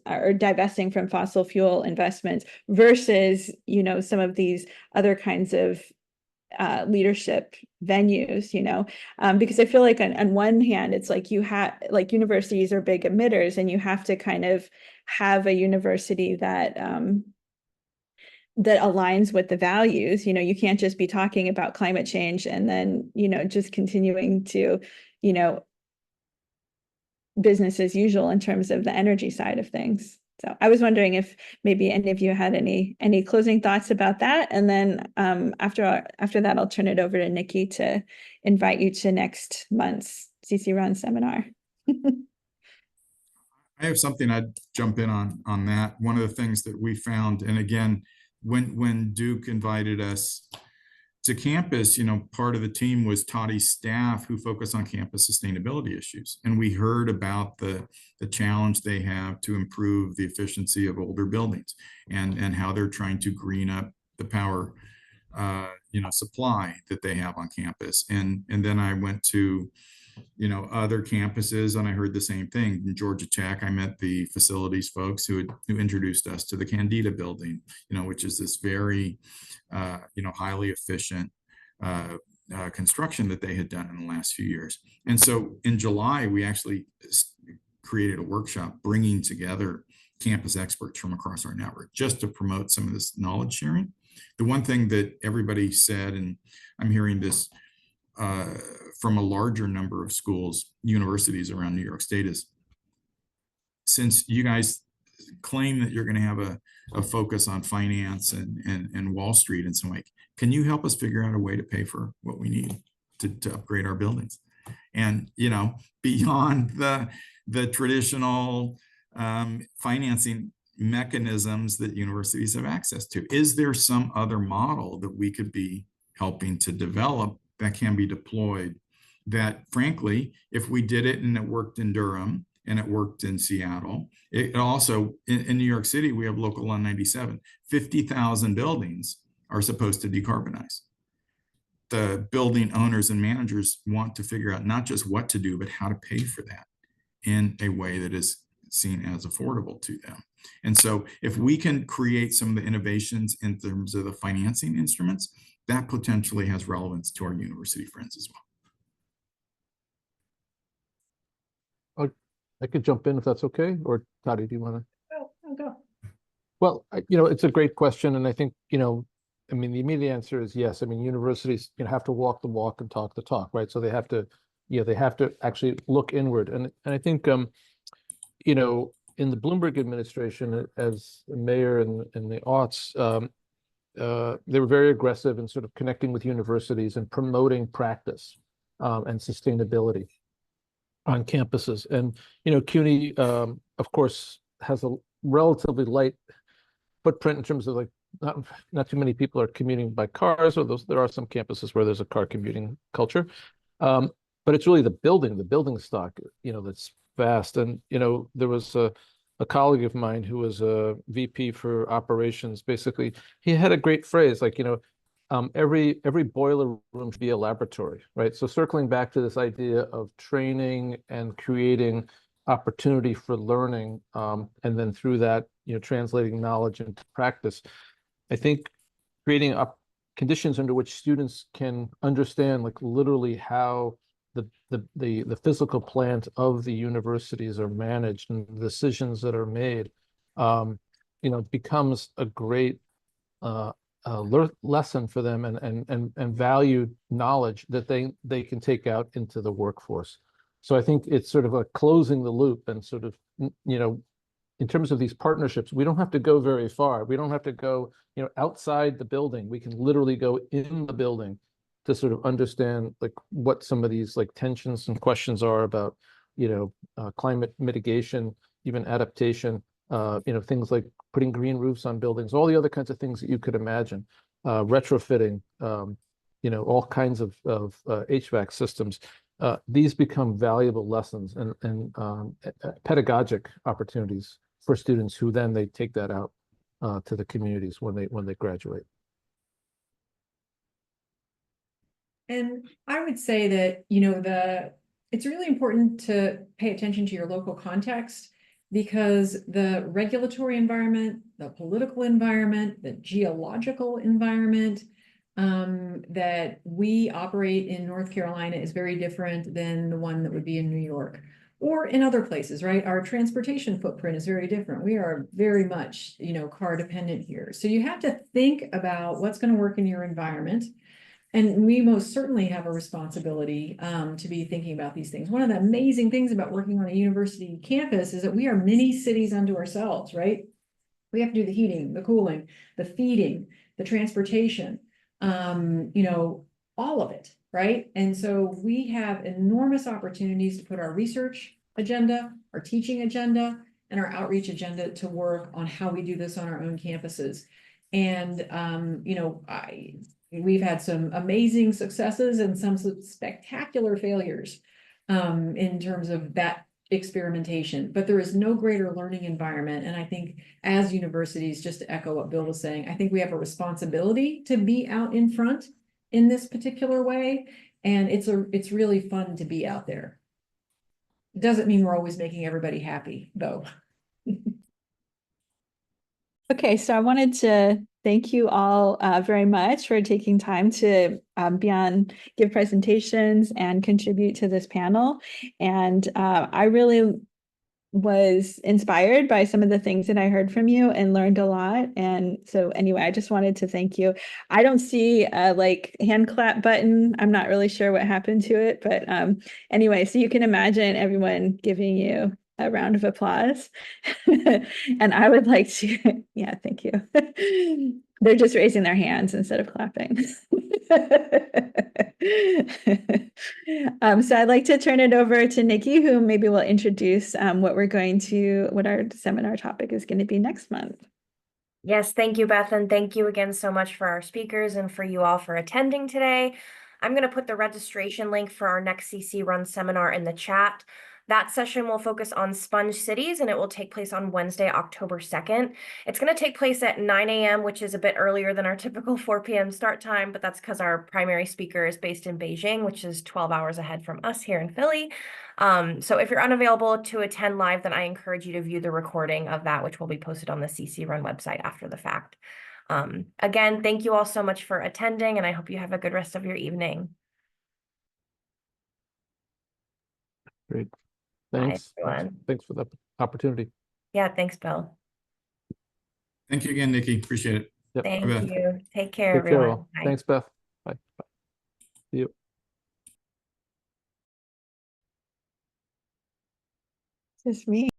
or divesting from fossil fuel investments versus, you know, some of these other kinds of leadership venues, you know, because I feel like on one hand, it's like you have, like, universities are big emitters, and you have to kind of have a university that that aligns with the values. You know, you can't just be talking about climate change and then, you know, just continuing to, you know, business as usual in terms of the energy side of things. So I was wondering if maybe any of you had any closing thoughts about that. And then after that, I'll turn it over to Nikki to invite you to next month's CC-RUN seminar. I have something I'd jump in on that. One of the things that we found, and again, when Duke invited us to campus, you know, part of the team was Toddie's staff who focus on campus sustainability issues. And we heard about the challenge they have to improve the efficiency of older buildings and how they're trying to green up the power you know, supply that they have on campus. And then I went to, you know, other campuses, and I heard the same thing. In Georgia Tech, I met the facilities folks who introduced us to the Candida building, you know, which is this very, you know, highly efficient construction that they had done in the last few years. And so in July, we actually created a workshop bringing together campus experts from across our network just to promote some of this knowledge sharing. The one thing that everybody said, and I'm hearing this from a larger number of schools, universities around New York State, is since you guys claim that you're going to have a focus on finance and Wall Street in some way, can you help us figure out a way to pay for what we need to upgrade our buildings? And, you know, beyond the traditional financing mechanisms that universities have access to, is there some other model that we could be helping to develop that can be deployed, that frankly, if we did it and it worked in Durham and it worked in Seattle, it also, in New York City, we have Local 197, 50,000 buildings are supposed to decarbonize. The building owners and managers want to figure out not just what to do, but how to pay for that in a way that is seen as affordable to them. And so if we can create some of the innovations in terms of the financing instruments, that potentially has relevance to our university friends as well. I could jump in if that's okay, or Toddie, do you want to? I'll go. Well, you know, it's a great question, and I think, you know, I mean, the immediate answer is yes. I mean, universities, you know, have to walk the walk and talk the talk, right? So they have to, you know, they have to actually look inward, and I think, you know, in the Bloomberg administration, as mayor in the aughts, they were very aggressive in sort of connecting with universities and promoting practice and sustainability on campuses. And, you know, CUNY, of course, has a relatively light footprint in terms of, like, not too many people are commuting by cars, or there are some campuses where there's a car commuting culture. But it's really the building stock, you know, that's vast. And, you know, there was a colleague of mine who was a VP for operations. Basically, he had a great phrase, like, you know, every boiler room should be a laboratory, right? So circling back to this idea of training and creating opportunity for learning, and then through that, you know, translating knowledge into practice. I think creating conditions under which students can understand, like, literally how the physical plant of the universities are managed and the decisions that are made, you know, becomes a great lesson for them, and valued knowledge that they can take out into the workforce. So I think it's sort of a closing the loop, and sort of, you know, in terms of these partnerships, we don't have to go very far. We don't have to go, you know, outside the building. We can literally go in the building to sort of understand, like, what some of these, like, tensions and questions are about, you know, climate mitigation, even adaptation, you know, things like putting green roofs on buildings, all the other kinds of things that you could imagine, retrofitting, you know, all kinds of HVAC systems. these become valuable lessons and pedagogic opportunities for students who then they take that out to the communities when they graduate. And I would say that, it's really important to pay attention to your local context, because the regulatory environment, the political environment, the geological environment that we operate in North Carolina is very different than the one that would be in New York or in other places, right? Our transportation footprint is very different. We are very much, car dependent here. So you have to think about what's going to work in your environment. And we most certainly have a responsibility to be thinking about these things. One of the amazing things about working on a university campus is that we are mini cities unto ourselves, right? We have to do the heating, the cooling, the feeding, the transportation, all of it, right? And so we have enormous opportunities to put our research agenda, our teaching agenda, and our outreach agenda to work on how we do this on our own campuses. And, we've had some amazing successes and some spectacular failures in terms of that experimentation, but there is no greater learning environment. And I think as universities, just to echo what Bill was saying, I think we have a responsibility to be out in front in this particular way. And it's really fun to be out there. It doesn't mean we're always making everybody happy, though. Okay, so I wanted to thank you all very much for taking time to give presentations and contribute to this panel. And I really was inspired by some of the things that I heard from you and learned a lot. And so anyway, I just wanted to thank you. I don't see a hand clap button. I'm not really sure what happened to it, but anyway, so you can imagine everyone giving you a round of applause. And I would like to, yeah, thank you. They're just raising their hands instead of clapping. So I'd like to turn it over to Nikki, who maybe will introduce what our seminar topic is going to be next month. Yes, thank you, Beth, and thank you again so much for our speakers and for you all for attending today. I'm going to put the registration link for our next CC Run seminar in the chat. That session will focus on sponge cities, and it will take place on Wednesday, October 2nd. It's going to take place at 9 a.m., which is a bit earlier than our typical 4 p.m. start time, but that's because our primary speaker is based in Beijing, which is 12 hours ahead from us here in Philly. So if you're unavailable to attend live, then I encourage you to view the recording of that, which will be posted on the CC Run website after the fact. Again, thank you all so much for attending, and I hope you have a good rest of your evening. Great. Bye, Thanks. everyone. Thanks for the opportunity. Yeah, thanks, Bill. Thank you again, Nikki. Appreciate it. Yep. Thank Bye, Beth. you. Take care, Take care everyone. all. Bye. Thanks, Beth. Bye. Bye. See you. Just me.